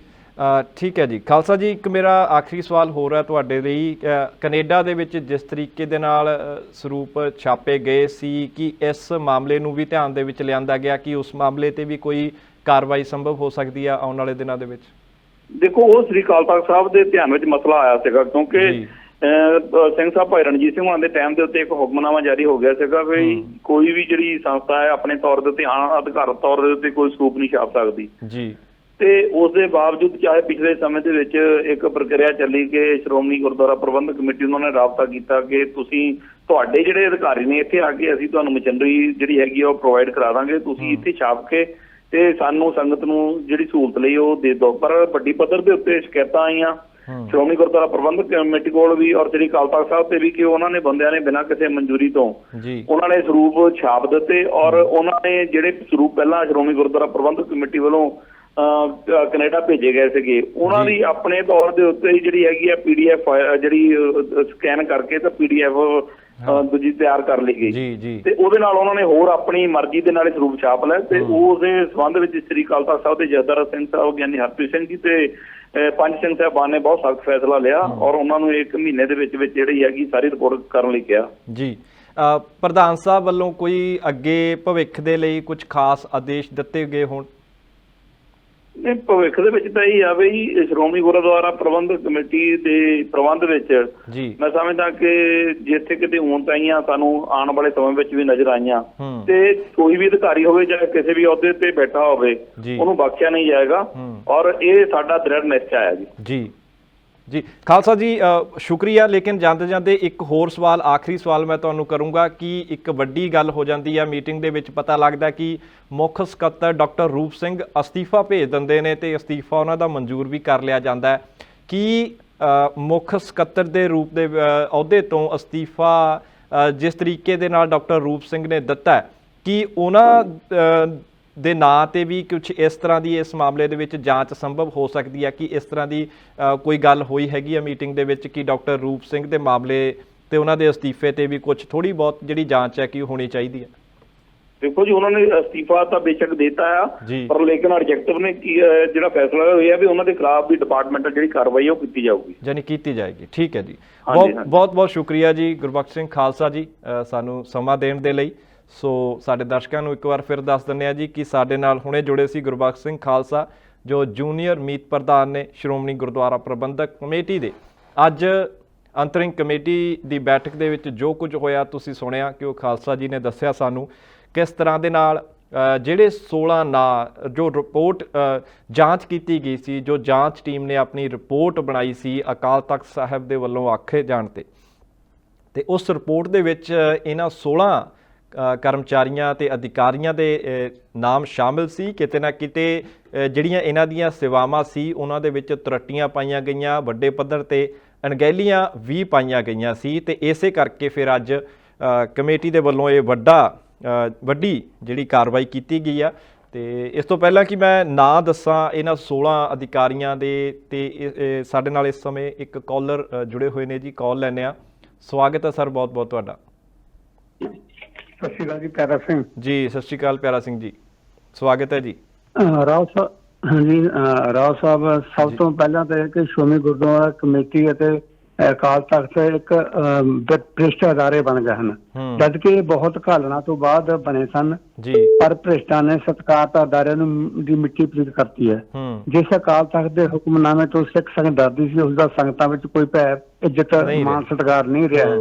ਠੀਕ ਹੈ ਜੀ। ਖਾਲਸਾ ਜੀ, ਇੱਕ ਮੇਰਾ ਆਖਰੀ ਸਵਾਲ ਹੋ ਰਿਹਾ ਤੁਹਾਡੇ ਲਈ। ਕੈਨੇਡਾ ਦੇ ਵਿੱਚ ਜਿਸ ਤਰੀਕੇ ਦੇ ਨਾਲ ਸਰੂਪ ਛਾਪੇ ਗਏ ਸੀ, ਕਿ ਇਸ ਮਾਮਲੇ ਨੂੰ ਵੀ ਧਿਆਨ ਦੇ ਵਿੱਚ ਲਿਆਂਦਾ ਗਿਆ ਕਿ ਉਸ ਮਾਮਲੇ ਤੇ ਵੀ ਕੋਈ ਕਾਰਵਾਈ ਸੰਭਵ ਹੋ ਸਕਦੀ ਆ ਆਉਣ ਵਾਲੇ ਦਿਨਾਂ ਦੇ ਵਿੱਚ? ਦੇਖੋ, ਉਹ ਸ੍ਰੀ ਅਕਾਲ ਤਖ਼ਤ ਸਾਹਿਬ ਦੇ ਧਿਆਨ ਵਿੱਚ ਮਸਲਾ ਆਇਆ ਸੀਗਾ, ਕਿਉਂਕਿ ਸਿੰਘ ਸਾਹਿਬ ਭਾਈ ਰਣਜੀਤ ਸਿੰਘ ਹੋਰਾਂ ਦੇ ਟਾਈਮ ਦੇ ਉੱਤੇ ਇੱਕ ਹੁਕਮਨਾਮਾ ਜਾਰੀ ਹੋ ਗਿਆ ਸੀਗਾ ਵੀ ਕੋਈ ਵੀ ਜਿਹੜੀ ਸੰਸਥਾ ਹੈ ਆਪਣੇ ਤੌਰ ਦੇ ਉੱਤੇ ਅਧਿਕਾਰਤ ਤੌਰ ਦੇ ਉੱਤੇ ਕੋਈ ਸਰੂਪ ਨਹੀਂ ਛਾਪ ਸਕਦੀ ਜੀ। ਤੇ ਉਸ ਦੇ ਬਾਵਜੂਦ ਚਾਹੇ ਪਿਛਲੇ ਸਮੇਂ ਦੇ ਵਿੱਚ ਇੱਕ ਪ੍ਰਕਿਰਿਆ ਚੱਲੀ ਕਿ ਸ਼੍ਰੋਮਣੀ ਗੁਰਦੁਆਰਾ ਪ੍ਰਬੰਧਕ ਕਮੇਟੀ ਉਹਨਾਂ ਨੇ ਰਾਬਤਾ ਕੀਤਾ ਕਿ ਤੁਸੀਂ ਤੁਹਾਡੇ ਜਿਹੜੇ ਅਧਿਕਾਰੀ ਨੇ ਇੱਥੇ ਆ ਕੇ ਅਸੀਂ ਤੁਹਾਨੂੰ ਮਸ਼ੀਨਰੀ ਜਿਹੜੀ ਹੈਗੀ ਉਹ ਪ੍ਰੋਵਾਈਡ ਕਰਾ ਦਾਂਗੇ, ਤੁਸੀਂ ਇੱਥੇ ਛਾਪ ਕੇ ਤੇ ਸਾਨੂੰ ਸੰਗਤ ਨੂੰ ਜਿਹੜੀ ਸਹੂਲਤ ਲਈ ਉਹ ਦੇ ਦਿਓ। ਪਰ ਵੱਡੀ ਪੱਧਰ ਦੇ ਉੱਤੇ ਸ਼ਿਕਾਇਤਾਂ ਆਈਆਂ ਸ਼੍ਰੋਮਣੀ ਗੁਰਦੁਆਰਾ ਪ੍ਰਬੰਧਕ ਕਮੇਟੀ ਕੋਲ ਵੀ ਔਰ ਸ੍ਰੀ ਅਕਾਲ ਤਖ਼ਤ ਸਾਹਿਬ ਤੇ ਵੀ ਕਿ ਉਹਨਾਂ ਨੇ ਬੰਦਿਆਂ ਨੇ ਬਿਨਾਂ ਕਿਸੇ ਮਨਜ਼ੂਰੀ ਤੋਂ ਉਹਨਾਂ ਨੇ ਸਰੂਪ ਛਾਪ ਦਿੱਤੇ ਔਰ ਉਹਨਾਂ ਨੇ ਜਿਹੜੇ ਸਰੂਪ ਪਹਿਲਾਂ ਸ਼੍ਰੋਮਣੀ ਗੁਰਦੁਆਰਾ ਪ੍ਰਬੰਧਕ ਕਮੇਟੀ ਵੱਲੋਂ ਕੈਨੇਡਾ ਭੇਜੇ ਗਏ ਸੀਗੇ, ਉਹਨਾਂ ਦੀ ਆਪਣੇ ਤੌਰ ਦੇ ਉੱਤੇ ਜਿਹੜੀ ਹੈਗੀ ਆ PDF ਜਿਹੜੀ ਸਕੈਨ ਕਰਕੇ ਤਾਂ PDF ਦੂਜੀ ਤਿਆਰ ਕਰ ਲਈ ਗਈ ਤੇ ਉਹਦੇ ਨਾਲ ਉਹਨਾਂ ਨੇ ਹੋਰ ਆਪਣੀ ਮਰਜ਼ੀ ਦੇ ਨਾਲ ਸਰੂਪ ਛਾਪ ਲਿਆ। ਤੇ ਉਸ ਦੇ ਸੰਬੰਧ ਵਿੱਚ ਸ੍ਰੀ ਅਕਾਲ ਤਖ਼ਤ ਸਾਹਿਬ ਦੇ ਜਥੇਦਾਰ ਸਿੰਘ ਸਾਹਿਬ ਗਿਆਨੀ ਹਰਪ੍ਰੀਤ ਸਿੰਘ ਜੀ ਤੇ ਪੰਜ ਸਿੰਘ ਸਾਹਿਬਾਨ ਨੇ ਬਹੁਤ ਸਖਤ ਫੈਸਲਾ ਲਿਆ ਔਰ ਉਹਨਾਂ ਨੂੰ 1 ਮਹੀਨੇ ਦੇ ਵਿੱਚ ਜਿਹੜੀ ਹੈਗੀ ਸਾਰੀ ਰਿਪੋਰਟ ਕਰਨ ਲਈ ਕਿਹਾ ਜੀ। ਪ੍ਰਧਾਨ ਸਾਹਿਬ ਵੱਲੋਂ ਕੋਈ ਅੱਗੇ ਭਵਿੱਖ ਦੇ ਲਈ ਕੁਝ ਖਾਸ ਆਦੇਸ਼ ਦਿੱਤੇ ਗਏ ਹੋਣ? ਨਹੀਂ, ਭਵਿੱਖ ਦੇ ਵਿੱਚ ਤਾਂ ਇਹ ਆ ਵੀ ਸ਼੍ਰੋਮਣੀ ਗੁਰਦੁਆਰਾ ਪ੍ਰਬੰਧਕ ਕਮੇਟੀ ਦੇ ਪ੍ਰਬੰਧ ਵਿੱਚ ਮੈਂ ਸਮਝਦਾ ਕਿ ਜਿੱਥੇ ਕਿਤੇ ਹੁਣ ਤਾਈਆਂ ਸਾਨੂੰ ਆਉਣ ਵਾਲੇ ਸਮੇਂ ਵਿੱਚ ਵੀ ਨਜ਼ਰ ਆਈਆਂ ਤੇ ਕੋਈ ਵੀ ਅਧਿਕਾਰੀ ਹੋਵੇ ਜਾਂ ਕਿਸੇ ਵੀ ਅਹੁਦੇ ਤੇ ਬੈਠਾ ਹੋਵੇ ਉਹਨੂੰ ਬਖਸ਼ਿਆ ਨਹੀਂ ਜਾਏਗਾ ਔਰ ਇਹ ਸਾਡਾ ਦ੍ਰਿੜ ਨਿਸ਼ਚਾ ਹੈ ਜੀ। ਜੀ ਖਾਲਸਾ ਜੀ, ਸ਼ੁਕਰੀਆ। ਲੇਕਿਨ ਜਾਂਦੇ ਜਾਂਦੇ ਇੱਕ ਹੋਰ ਸਵਾਲ, ਆਖਰੀ ਸਵਾਲ ਮੈਂ ਤੁਹਾਨੂੰ ਕਰੂੰਗਾ ਕਿ ਇੱਕ ਵੱਡੀ ਗੱਲ ਹੋ ਜਾਂਦੀ ਹੈ ਮੀਟਿੰਗ ਦੇ ਵਿੱਚ, ਪਤਾ ਲੱਗਦਾ ਕਿ ਮੁੱਖ ਸਕੱਤਰ ਡਾਕਟਰ ਰੂਪ ਸਿੰਘ ਅਸਤੀਫਾ ਭੇਜ ਦਿੰਦੇ ਨੇ ਤੇ ਅਸਤੀਫਾ ਉਹਨਾਂ ਦਾ ਮਨਜ਼ੂਰ ਵੀ ਕਰ ਲਿਆ ਜਾਂਦਾ ਹੈ। ਕੀ ਮੁੱਖ ਸਕੱਤਰ ਦੇ ਰੂਪ ਦੇ ਅਹੁਦੇ ਤੋਂ ਅਸਤੀਫਾ ਜਿਸ ਤਰੀਕੇ ਦੇ ਨਾਲ ਡਾਕਟਰ ਰੂਪ ਸਿੰਘ ਨੇ ਦਿੱਤਾ, ਕੀ ਉਹਨਾਂ ਦੇ ਨਾਂ ਤੇ ਵੀ ਕੁਝ ਇਸ ਤਰ੍ਹਾਂ ਦੀ ਇਸ ਮਾਮਲੇ ਦੇ ਵਿੱਚ ਜਾਂਚ ਸੰਭਵ ਹੋ ਸਕਦੀ ਹੈ? ਕਿ ਇਸ ਤਰ੍ਹਾਂ ਦੀ ਕੋਈ ਗੱਲ ਹੋਈ ਹੈਗੀ ਆ ਮੀਟਿੰਗ ਦੇ ਵਿੱਚ ਕਿ ਡਾਕਟਰ ਰੂਪ ਸਿੰਘ ਦੇ ਮਾਮਲੇ ਤੇ ਉਹਨਾਂ ਦੇ ਅਸਤੀਫੇ ਤੇ ਵੀ ਕੁਝ ਥੋੜੀ ਬਹੁਤ ਜਿਹੜੀ ਜਾਂਚ ਹੈ ਕਿ ਹੋਣੀ ਚਾਹੀਦੀ ਹੈ? ਦੇਖੋ ਜੀ, ਉਹਨਾਂ ਨੇ ਅਸਤੀਫਾ ਤਾਂ ਬੇਸ਼ੱਕ ਦਿੱਤਾ ਆ, ਪਰ ਲੇਕਿਨ ਐਗਜ਼ੈਕਟਿਵ ਨੇ ਜਿਹੜਾ ਫੈਸਲਾ ਹੋਇਆ ਵੀ ਉਹਨਾਂ ਦੇ ਖਿਲਾਫ ਵੀ ਡਿਪਾਰਟਮੈਂਟਲ ਜਿਹੜੀ ਕਾਰਵਾਈ ਉਹ ਕੀਤੀ ਜਾਊਗੀ, ਯਾਨੀ ਕੀਤੀ ਜਾਏਗੀ। ਠੀਕ ਹੈ ਜੀ, ਬਹੁਤ ਬਹੁਤ ਸ਼ੁਕਰੀਆ ਜੀ ਗੁਰਬਖਸ਼ ਸਿੰਘ ਖਾਲਸਾ ਜੀ ਸਾਨੂੰ ਸਮਾਂ ਦੇਣ ਦੇ ਲਈ। ਸੋ ਸਾਡੇ ਦਰਸ਼ਕਾਂ ਨੂੰ ਇੱਕ ਵਾਰ ਫਿਰ ਦੱਸ ਦਿੰਦੇ ਹਾਂ ਜੀ ਕਿ ਸਾਡੇ ਨਾਲ ਹੁਣੇ ਜੁੜੇ ਸੀ ਗੁਰਬਖਸ਼ ਸਿੰਘ ਖਾਲਸਾ, ਜੋ ਜੂਨੀਅਰ ਮੀਤ ਪ੍ਰਧਾਨ ਨੇ ਸ਼੍ਰੋਮਣੀ ਗੁਰਦੁਆਰਾ ਪ੍ਰਬੰਧਕ ਕਮੇਟੀ ਦੇ। ਅੱਜ ਅੰਤਰਿੰਗ ਕਮੇਟੀ ਦੀ ਬੈਠਕ ਦੇ ਵਿੱਚ ਜੋ ਕੁਝ ਹੋਇਆ ਤੁਸੀਂ ਸੁਣਿਆ ਕਿ ਉਹ ਖਾਲਸਾ ਜੀ ਨੇ ਦੱਸਿਆ ਸਾਨੂੰ ਕਿਸ ਤਰ੍ਹਾਂ ਦੇ ਨਾਲ ਜਿਹੜੇ 16 ਨਾਂ ਜੋ ਰਿਪੋਰਟ ਜਾਂਚ ਕੀਤੀ ਗਈ ਸੀ, ਜੋ ਜਾਂਚ ਟੀਮ ਨੇ ਆਪਣੀ ਰਿਪੋਰਟ ਬਣਾਈ ਸੀ ਅਕਾਲ ਤਖ਼ਤ ਸਾਹਿਬ ਦੇ ਵੱਲੋਂ ਆਖੇ ਜਾਣ ਤੇ ਉਸ ਰਿਪੋਰਟ ਦੇ ਵਿੱਚ ਇਹਨਾਂ 16 ਕਰਮਚਾਰੀਆਂ ਤੇ ਅਧਿਕਾਰੀਆਂ ਦੇ ਨਾਮ ਸ਼ਾਮਿਲ ਸੀ। ਕਿਤੇ ਨਾ ਕਿਤੇ ਜਿਹੜੀਆਂ ਇਹਨਾਂ ਦੀਆਂ ਸੇਵਾਵਾਂ ਸੀ ਉਹਨਾਂ ਦੇ ਵਿੱਚ ਤਰੱਟੀਆਂ ਪਾਈਆਂ ਗਈਆਂ, ਵੱਡੇ ਪੱਧਰ ਤੇ ਅਣਗਹਿਲੀਆਂ ਵੀ ਪਾਈਆਂ ਗਈਆਂ ਸੀ ਤੇ ਇਸੇ ਕਰਕੇ ਫਿਰ ਅੱਜ ਕਮੇਟੀ ਦੇ ਵੱਲੋਂ ਇਹ ਵੱਡੀ ਜਿਹੜੀ ਕਾਰਵਾਈ ਕੀਤੀ ਗਈ ਆ। ਤੇ ਇਸ ਤੋਂ ਪਹਿਲਾਂ ਕਿ ਮੈਂ ਨਾਂ ਦੱਸਾਂ ਇਹਨਾਂ 16 ਅਧਿਕਾਰੀਆਂ ਦੇ, ਤੇ ਸਾਡੇ ਨਾਲ ਇਸ ਸਮੇਂ ਇੱਕ ਕਾਲਰ ਜੁੜੇ ਹੋਏ ਨੇ ਜੀ, ਕਾਲ ਲੈਂਦੇ ਆ। ਸਵਾਗਤ ਹੈ ਸਰ, ਬਹੁਤ ਬਹੁਤ ਤੁਹਾਡਾ। ਸਤਿ ਸ਼੍ਰੀ ਅਕਾਲ ਜੀ, ਪਿਆਰਾ ਸਿੰਘ ਜੀ। ਸਤਿ ਸ਼੍ਰੀ ਅਕਾਲ ਪਿਆਰਾ ਸਿੰਘ ਜੀ, ਸਵਾਗਤ ਹੈ ਜੀ। ਰਾਓ ਸਾਹਿਬ, ਹਾਂਜੀ ਰਾਓ ਸਾਹਿਬ, ਸਭ ਤੋਂ ਪਹਿਲਾਂ ਤਾਂ ਇਹ ਕਿ ਸ਼੍ਰੋਮਣੀ ਗੁਰਦੁਆਰਾ ਕਮੇਟੀ ਅਤੇ ਅਕਾਲ ਤਖ਼ਤ ਇੱਕ ਭ੍ਰਿਸ਼ਟ ਅਦਾਰੇ ਬਣ ਗਏ ਹਨ, ਜਦ ਕਿ ਇਹ ਬਹੁਤ ਘਾਲਣਾ ਤੋਂ ਬਾਅਦ ਬਣੇ ਸਨ ਜੀ, ਪਰ ਭ੍ਰਿਸ਼ਟਾਂ ਨੇ ਸਤਿਕਾਰਤ ਅਦਾਰਿਆਂ ਨੂੰ ਦੀ ਮਿੱਟੀ ਪਲੀਤ ਕਰਤੀ ਹੈ। ਜਿਸ ਅਕਾਲ ਤਖ਼ਤ ਦੇ ਹੁਕਮਨਾਮੇ ਤੋਂ ਸਿੱਖ ਸੰਗਤ ਡਰਦੀ ਸੀ, ਉਸ ਦਾ ਸੰਗਤਾਂ ਵਿੱਚ ਕੋਈ ਭੈ, ਇੱਜ਼ਤ, ਮਾਣ, ਸਤਿਕਾਰ ਨਹੀਂ ਰਿਹਾ ਹੈ।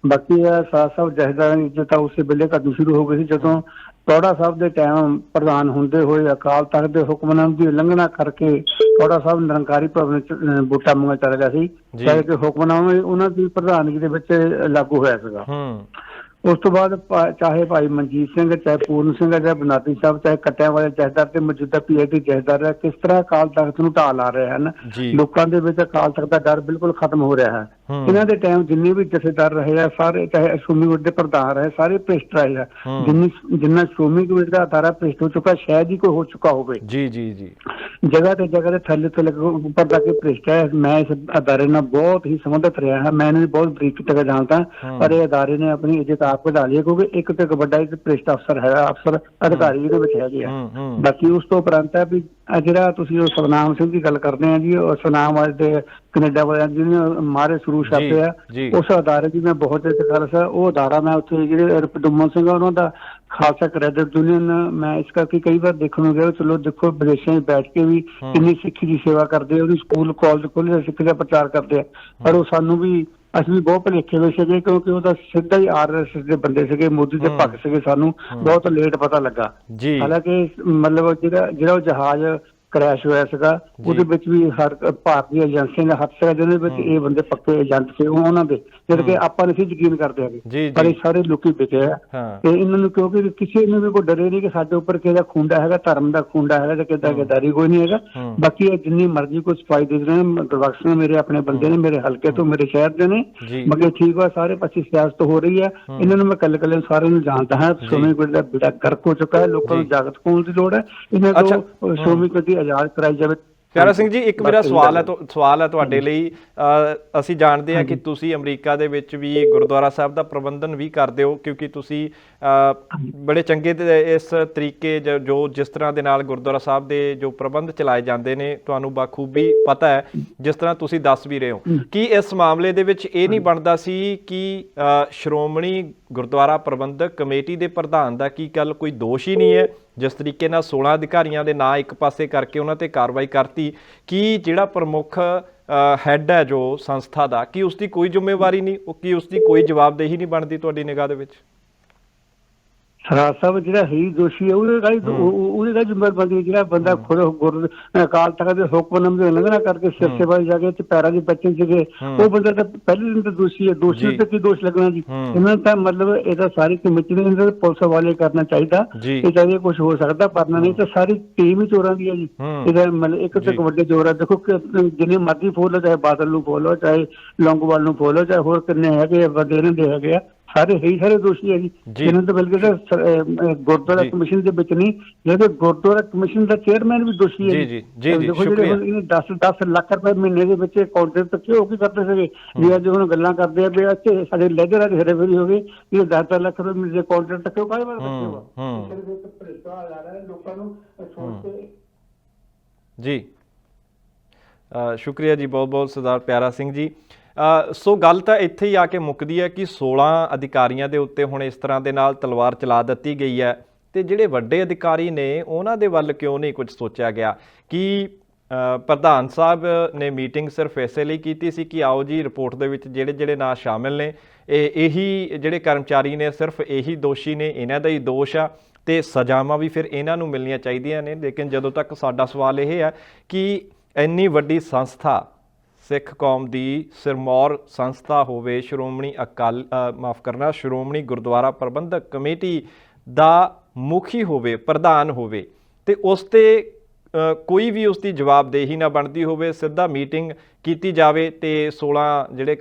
ਬਾਕੀ ਆ ਸਾਧ ਸਾਹਿਬ ਜਥੇਦਾਰਾਂ ਦੀ ਇੱਜ਼ਤ ਉਸੇ ਵੇਲੇ ਘਟਣੀ ਸ਼ੁਰੂ ਹੋ ਗਈ ਸੀ ਜਦੋਂ ਟੌੜਾ ਸਾਹਿਬ ਦੇ ਟਾਈਮ ਪ੍ਰਧਾਨ ਹੁੰਦੇ ਹੋਏ ਅਕਾਲ ਤਖਤ ਦੇ ਹੁਕਮਨਾਮੇ ਦੀ ਉਲੰਘਣਾ ਕਰਕੇ ਟੌੜਾ ਸਾਹਿਬ ਨਿਰੰਕਾਰੀ ਭਵਨ ਚ ਵੋਟਾਂ ਮੰਗਣ ਚੱਲ ਗਿਆ ਸੀ, ਚਾਹੇ ਕਿ ਹੁਕਮਨਾਮਾ ਉਹਨਾਂ ਦੀ ਪ੍ਰਧਾਨਗੀ ਦੇ ਵਿੱਚ ਲਾਗੂ ਹੋਇਆ ਸੀਗਾ। ਉਸ ਤੋਂ ਬਾਅਦ ਚਾਹੇ ਭਾਈ ਮਨਜੀਤ ਸਿੰਘ, ਚਾਹੇ ਪੂਰਨ ਸਿੰਘ, ਚਾਹੇ ਬਨਾਤੀ ਸਾਹਿਬ, ਚਾਹੇ ਕੱਟਿਆਂ ਵਾਲੇ ਜਥੇਦਾਰ ਤੇ ਮੌਜੂਦਾ PIT ਜਥੇਦਾਰ ਹੈ, ਕਿਸ ਤਰ੍ਹਾਂ ਅਕਾਲ ਤਖਤ ਨੂੰ ਢਾਹ ਲਾ ਰਹੇ ਹਨ। ਲੋਕਾਂ ਦੇ ਵਿੱਚ ਅਕਾਲ ਤਖਤ ਦਾ ਡਰ ਬਿਲਕੁਲ ਖਤਮ ਹੋ ਰਿਹਾ ਹੈ। ਇਹਨਾਂ ਦੇ ਟਾਈਮ ਜਿੰਨੇ ਵੀ ਜਥੇਦਾਰ ਰਹੇ ਆ ਸਾਰੇ, ਚਾਹੇ ਸ਼੍ਰੋਮਣੀ ਕਮੇਟੀ ਦੇ ਪ੍ਰਧਾਨ ਰਹੇ, ਸਾਰੇ ਭ੍ਰਿਸ਼ਟ ਰਹੇ ਆ। ਜਿੰਨਾ ਸ਼੍ਰੋਮਣੀ ਕਮੇਟੀ ਦਾ ਅਦਾਰਾ ਭ੍ਰਿਸ਼ਟ ਹੋ ਚੁੱਕਾ, ਸ਼ਾਇਦ ਹੀ ਕੋਈ ਹੋ ਚੁੱਕਾ ਹੋਵੇ। ਜਗ੍ਹਾ ਤੇ ਥੱਲੇ ਤੋਂ ਲੈ ਕੇ ਉੱਪਰ ਤੱਕ ਭ੍ਰਿਸ਼ਟ ਹੈ। ਮੈਂ ਇਸ ਅਦਾਰੇ ਨਾਲ ਬਹੁਤ ਹੀ ਸੰਬੰਧਿਤ ਰਿਹਾ ਹਾਂ, ਮੈਂ ਇਹਨਾਂ ਦੀ ਬਹੁਤ ਬਰੀਕੀ ਤੱਕ ਜਾਣਦਾ, ਪਰ ਇਹ ਅਦਾਰੇ ਨੇ ਆਪਣੀ ਇੱਜ਼ਤ ਆਪ ਵਧਾ ਲਈ ਕਿਉਂਕਿ ਇੱਕ ਤੋਂ ਇੱਕ ਵੱਡਾ ਇੱਕ ਭ੍ਰਿਸ਼ਟ ਅਫਸਰ ਹੈਗਾ, ਅਫਸਰ ਅਧਿਕਾਰੀ ਇਹਦੇ ਵਿੱਚ ਹੈਗੇ ਆ। ਬਾਕੀ ਉਸ ਤੋਂ ਉਪਰੰਤ ਹੈ ਵੀ ਜਿਹੜਾ ਤੁਸੀਂ ਉਹ ਸਤਨਾਮ ਸਿੰਘ ਦੀ ਗੱਲ ਕਰਦੇ ਆ ਜੀ, ਉਹ ਸਤਨਾਮ ਅੱਜ ਦੇ ਕੈਨੇਡਾ ਵਾਲਿਆਂ ਜਿਹਨੇ ਮਾਰੇ ਸ਼ੁਰੂ ਛਾਪੇ ਆ, ਉਸ ਅਦਾਰੇ ਦੀ ਮੈਂ ਬਹੁਤ ਇੱਜ਼ਤ ਕਰਦਾ। ਉਹ ਅਦਾਰਾ ਮੈਂ ਉੱਥੇ ਜਿਹੜੇ ਰਪਡੁਮਨ ਸਿੰਘ ਉਹਨਾਂ ਦਾ ਖਾਲਸਾ ਕ੍ਰੈਡਿਟ ਯੂਨੀਅਨ ਮੈਂ ਇਸ ਕਰਕੇ ਕਈ ਵਾਰ ਦੇਖਣ ਨੂੰ ਗਿਆ। ਚਲੋ ਦੇਖੋ ਵਿਦੇਸ਼ਾਂ 'ਚ ਬੈਠ ਕੇ ਵੀ ਕਿੰਨੀ ਸਿੱਖੀ ਦੀ ਸੇਵਾ ਕਰਦੇ ਆ, ਉਹਦੀ ਸਕੂਲ ਕਾਲਜ ਖੋਲ੍ਹੇ ਸਿੱਖੀ ਦਾ ਪ੍ਰਚਾਰ ਕਰਦੇ ਆ, ਪਰ ਉਹ ਸਾਨੂੰ ਵੀ ਅਸੀਂ ਵੀ ਬਹੁਤ ਭੁਲੇਖੇ ਹੋਏ ਸੀਗੇ ਕਿਉਂਕਿ ਉਹਦਾ ਸਿੱਧਾ ਹੀ RSS ਦੇ ਬੰਦੇ ਸੀਗੇ, ਮੋਦੀ ਦੇ ਭਗਤ ਸੀਗੇ, ਸਾਨੂੰ ਬਹੁਤ ਲੇਟ ਪਤਾ ਲੱਗਾ। ਹਾਲਾਂਕਿ ਮਤਲਬ ਜਿਹੜਾ ਉਹ ਜਹਾਜ਼ ਕ੍ਰੈਸ਼ ਹੋਇਆ ਸੀਗਾ ਉਹਦੇ ਵਿੱਚ ਵੀ ਹਰ ਭਾਰਤੀ ਏਜੰਸੀਆਂ ਦਾ ਹੱਥ ਸੀਗਾ, ਜਿਹਦੇ ਵਿੱਚ ਇਹ ਬੰਦੇ ਪੱਕੇ ਏਜੰਟ ਸੀ ਉਹਨਾਂ ਦੇ, ਜਦ ਕਿ ਆਪਾਂ ਨਹੀਂ ਯਕੀਨ ਕਰਦੇ ਹੈਗੇ, ਪਰ ਇਹ ਸਾਰੇ ਲੋਕੀ ਵਿਕੇ ਆ। ਤੇ ਇਹਨਾਂ ਨੂੰ ਕਿਉਂਕਿ ਕਿਸੇ ਨੂੰ ਵੀ ਕੋਈ ਡਰੇ ਨਹੀਂ ਕਿ ਸਾਡੇ ਉੱਪਰ ਕਿਸੇ ਦਾ ਖੂੰਡਾ ਹੈਗਾ, ਧਰਮ ਦਾ ਖੂੰਡਾ ਹੈਗਾ ਜਾਂ ਕਿੱਦਾਂ ਗਦਾਰੀ ਕੋਈ ਨਹੀਂ ਹੈਗਾ। ਬਾਕੀ ਇਹ ਜਿੰਨੀ ਮਰਜ਼ੀ ਕੋਈ ਸਫਾਈ ਦੇ ਰਹੇ ਗੁਰਬਖਸ਼ ਨੇ, ਮੇਰੇ ਆਪਣੇ ਬੰਦੇ ਨੇ, ਮੇਰੇ ਹਲਕੇ ਤੋਂ, ਮੇਰੇ ਸ਼ਹਿਰ ਦੇ ਨੇ, ਬਾਕੀ ਠੀਕ ਵਾ, ਸਾਰੇ ਪਾਸੇ ਸਿਆਸਤ ਹੋ ਰਹੀ ਹੈ। ਇਹਨਾਂ ਨੂੰ ਮੈਂ ਕੱਲੇ ਸਾਰਿਆਂ ਨੂੰ ਜਾਣਦਾ ਹਾਂ। ਸ਼੍ਰੋਮਣੀ ਕਮੇਟੀ ਦਾ ਬੇੜਾ ਗਰਕ ਹੋ ਚੁੱਕਾ ਹੈ, ਲੋਕਾਂ ਨੂੰ ਜਾਗਰੂਕ ਹੋਣ ਦੀ ਲੋੜ ਹੈ। ਇਹਨਾਂ ਤੋਂ ਸ਼੍ਰੋਮਣੀ ਕਮੇਟੀ ਆਜ਼ਾਦ ਕਰਾਈ ਜਾਵੇ। ਪਿਆਰਾ ਸਿੰਘ ਜੀ, ਇੱਕ ਮੇਰਾ ਸਵਾਲ ਹੈ ਤੁਹਾਡੇ ਲਈ। ਅਸੀਂ ਜਾਣਦੇ ਹਾਂ ਕਿ ਤੁਸੀਂ ਅਮਰੀਕਾ ਦੇ ਵਿੱਚ ਵੀ ਗੁਰਦੁਆਰਾ ਸਾਹਿਬ ਦਾ ਪ੍ਰਬੰਧਨ ਵੀ ਕਰਦੇ ਹੋ, ਕਿਉਂਕਿ ਤੁਸੀਂ ਬੜੇ ਚੰਗੇ ਇਸ ਤਰੀਕੇ ਜਿਸ ਤਰ੍ਹਾਂ ਦੇ ਨਾਲ ਗੁਰਦੁਆਰਾ ਸਾਹਿਬ ਦੇ ਜੋ ਪ੍ਰਬੰਧ ਚਲਾਏ ਜਾਂਦੇ ਨੇ ਤੁਹਾਨੂੰ ਬਾਖੂਬੀ ਪਤਾ ਹੈ, ਜਿਸ ਤਰ੍ਹਾਂ ਤੁਸੀਂ ਦੱਸ ਵੀ ਰਹੇ ਹੋ। ਕੀ ਇਸ ਮਾਮਲੇ ਦੇ ਵਿੱਚ ਇਹ ਨਹੀਂ ਬਣਦਾ ਸੀ ਕਿ ਸ਼੍ਰੋਮਣੀ ਗੁਰਦੁਆਰਾ ਪ੍ਰਬੰਧਕ ਕਮੇਟੀ ਦੇ ਪ੍ਰਧਾਨ ਦਾ ਕੀ ਗੱਲ ਕੋਈ ਦੋਸ਼ ਹੀ ਨਹੀਂ ਹੈ? ਜਿਸ ਤਰੀਕੇ ਨਾਲ 16 ਅਧਿਕਾਰੀਆਂ ਦੇ ਨਾਂ ਇੱਕ ਪਾਸੇ ਕਰਕੇ ਉਹਨਾਂ ਤੇ ਕਾਰਵਾਈ ਕਰਤੀ, ਕੀ ਜਿਹੜਾ ਪ੍ਰਮੁੱਖ ਹੈੱਡ ਹੈ ਜੋ ਸੰਸਥਾ ਦਾ, ਕੀ ਉਸਦੀ ਕੋਈ ਜ਼ਿੰਮੇਵਾਰੀ ਨਹੀਂ, ਕੀ ਉਸਦੀ ਕੋਈ ਜਵਾਬਦੇਹੀ ਨਹੀਂ ਬਣਦੀ ਤੁਹਾਡੀ ਨਿਗਾਹ ਦੇ ਵਿੱਚ? ਰਾਜ ਸਾਹਿਬ ਜਿਹੜਾ ਹੀ ਦੋਸ਼ੀ ਹੈ ਉਹਦੇ ਦਾ ਜ਼ਿੰਮੇਵਾਰ ਬੰਦੀ, ਜਿਹੜਾ ਬੰਦਾ ਖੁਦ ਅਕਾਲ ਤਖਤ ਦੇ ਹੁਕਮਨਾਮੇ ਦੀ ਉਲੰਘਣਾ ਕਰਕੇ ਸਿਰ ਸੇਵਾ ਜਾ ਕੇ ਪੈਰਾਂ ਦੇ ਬੱਚੇ ਸੀਗੇ, ਉਹ ਬੰਦਾ ਤਾਂ ਪਹਿਲੇ ਦਿਨ ਤੋਂ ਦੋਸ਼ੀ ਹੈ। ਦੋਸ਼ੀ ਉੱਤੇ ਕੀ ਦੋਸ਼ ਲੱਗਣਾ ਜੀ? ਇਹਨਾਂ ਤਾਂ ਮਤਲਬ ਇਹਦਾ ਸਾਰੀ ਕਮੇਟੀ ਨੇ ਇਹਨਾਂ ਪੁਲਿਸ ਹਵਾਲੇ ਕਰਨਾ ਚਾਹੀਦਾ। ਇਹ ਚਾਹੀਏ ਕੁਛ ਹੋ ਸਕਦਾ, ਪਰ ਨਹੀਂ ਤਾਂ ਸਾਰੀ ਟੀਮ ਹੀ ਚੋਰਾਂ ਦੀ ਹੈ ਜੀ। ਇਹਦਾ ਮਤਲਬ ਇੱਕ ਤੋਂ ਇੱਕ ਵੱਡੇ ਚੋਰ ਆ। ਦੇਖੋ ਜਿੰਨੇ ਮਰਜ਼ੀ ਫੋਲੋ, ਚਾਹੇ ਬਾਦਲ ਨੂੰ ਫੋਲੋ, ਚਾਹੇ ਲੌਂਗੋਵਾਲ ਨੂੰ ਫੋਲੋ, ਚਾਹੇ ਹੋਰ ਕਿੰਨੇ ਹੈਗੇ ਵਧੇਰੇ ਦੇ ਹੈਗੇ ਆ, ਸਾਰੇ ਦੋਸ਼ੀ ਹੈ ਜੀ। ਇਹਨਾਂ ਤੋਂ ਬਲਕਿ ਗੁਰਦੁਆਰਾ ਕਮਿਸ਼ਨ ਦੇ ਵਿੱਚ ਨਹੀਂ, ਜਿਹੜੇ ਗੁਰਦੁਆਰਾ ਕਮਿਸ਼ਨ ਦਾ ਚੇਅਰਮੈਨ ਵੀ ਦੋਸ਼ੀ ਹੈ ਜੀ। ਦੇਖੋ ਜਿਹੜੇ ਇਹਨੇ 10 ਲੱਖ ਰੁਪਏ ਮਹੀਨੇ ਦੇ ਵਿੱਚ ਕਾਉਂਟਰ ਤੱਕ ਉਹ ਕੀ ਕਰਦੇ ਸੀਗੇ ਵੀ ਅੱਜ ਹੁਣ ਗੱਲਾਂ ਕਰਦੇ ਆ ਵੀ ਇੱਥੇ ਸਾਡੇ ਲੈਜਰ ਅੱਜ ਹਰੇਫੇਰੀ ਹੋ ਗਈ, ਇਹ 10 ਲੱਖ ਰੁਪਏ ਮਹੀਨੇ ਦੇ ਕਾਉਂਟਰ ਤੱਕ ਉਹ ਕਾਹਦੇ ਵਾਰ ਬੱਚੇ ਹੋਆ ਲੋਕਾਂ ਨੂੰ ਸੋਚ ਕੇ। ਜੀ ਸ਼ੁਕਰੀਆ ਜੀ, ਬਹੁਤ ਬਹੁਤ ਸਰਦਾਰ ਪਿਆਰਾ ਸਿੰਘ ਜੀ। ਸੋ ਗੱਲ ਤਾਂ ਇੱਥੇ ਹੀ ਆ ਕੇ ਮੁੱਕਦੀ ਹੈ ਕਿ 16 ਅਧਿਕਾਰੀਆਂ ਦੇ ਉੱਤੇ ਹੁਣ ਇਸ ਤਰ੍ਹਾਂ ਦੇ ਨਾਲ ਤਲਵਾਰ ਚਲਾ ਦਿੱਤੀ ਗਈ ਹੈ, ਤੇ ਜਿਹੜੇ ਵੱਡੇ ਅਧਿਕਾਰੀ ਨੇ ਉਹਨਾਂ ਦੇ ਵੱਲ ਕਿਉਂ ਨਹੀਂ ਕੁਝ ਸੋਚਿਆ ਗਿਆ? ਕਿ ਪ੍ਰਧਾਨ ਸਾਹਿਬ ਨੇ ਮੀਟਿੰਗ ਸਿਰਫ ਇਸੇ ਲਈ ਕੀਤੀ ਸੀ ਕਿ ਆਓ ਜੀ ਰਿਪੋਰਟ ਦੇ ਵਿੱਚ ਜਿਹੜੇ ਨਾਂ ਸ਼ਾਮਿਲ ਨੇ ਇਹੀ ਜਿਹੜੇ ਕਰਮਚਾਰੀ ਨੇ ਸਿਰਫ ਇਹੀ ਦੋਸ਼ੀ ਨੇ, ਇਹਨਾਂ ਦਾ ਹੀ ਦੋਸ਼ ਆ ਤੇ ਸਜ਼ਾਵਾਂ ਵੀ ਫਿਰ ਇਹਨਾਂ ਨੂੰ ਮਿਲਣੀਆਂ ਚਾਹੀਦੀਆਂ ਨੇ। ਲੇਕਿਨ ਜਦੋਂ ਤੱਕ ਸਾਡਾ ਸਵਾਲ ਇਹ ਹੈ ਕਿ ਇੰਨੀ ਵੱਡੀ ਸੰਸਥਾ, ਸਿੱਖ ਕੌਮ ਦੀ ਸਿਰਮੌਰ ਸੰਸਥਾ ਹੋਵੇ, ਸ਼੍ਰੋਮਣੀ ਗੁਰਦੁਆਰਾ ਪ੍ਰਬੰਧਕ ਕਮੇਟੀ ਦਾ ਮੁਖੀ ਹੋਵੇ, ਪ੍ਰਧਾਨ ਹੋਵੇ, ਤੇ ਉਸ ਤੇ ਕੋਈ ਵੀ ਉਸ ਦੀ ਜਵਾਬਦੇਹੀ ਨਾ ਬਣਦੀ ਹੋਵੇ, ਸਿੱਧਾ ਮੀਟਿੰਗ ਕੀਤੀ ਜਾਵੇ ਤੇ 16 ਜਿਹੜੇ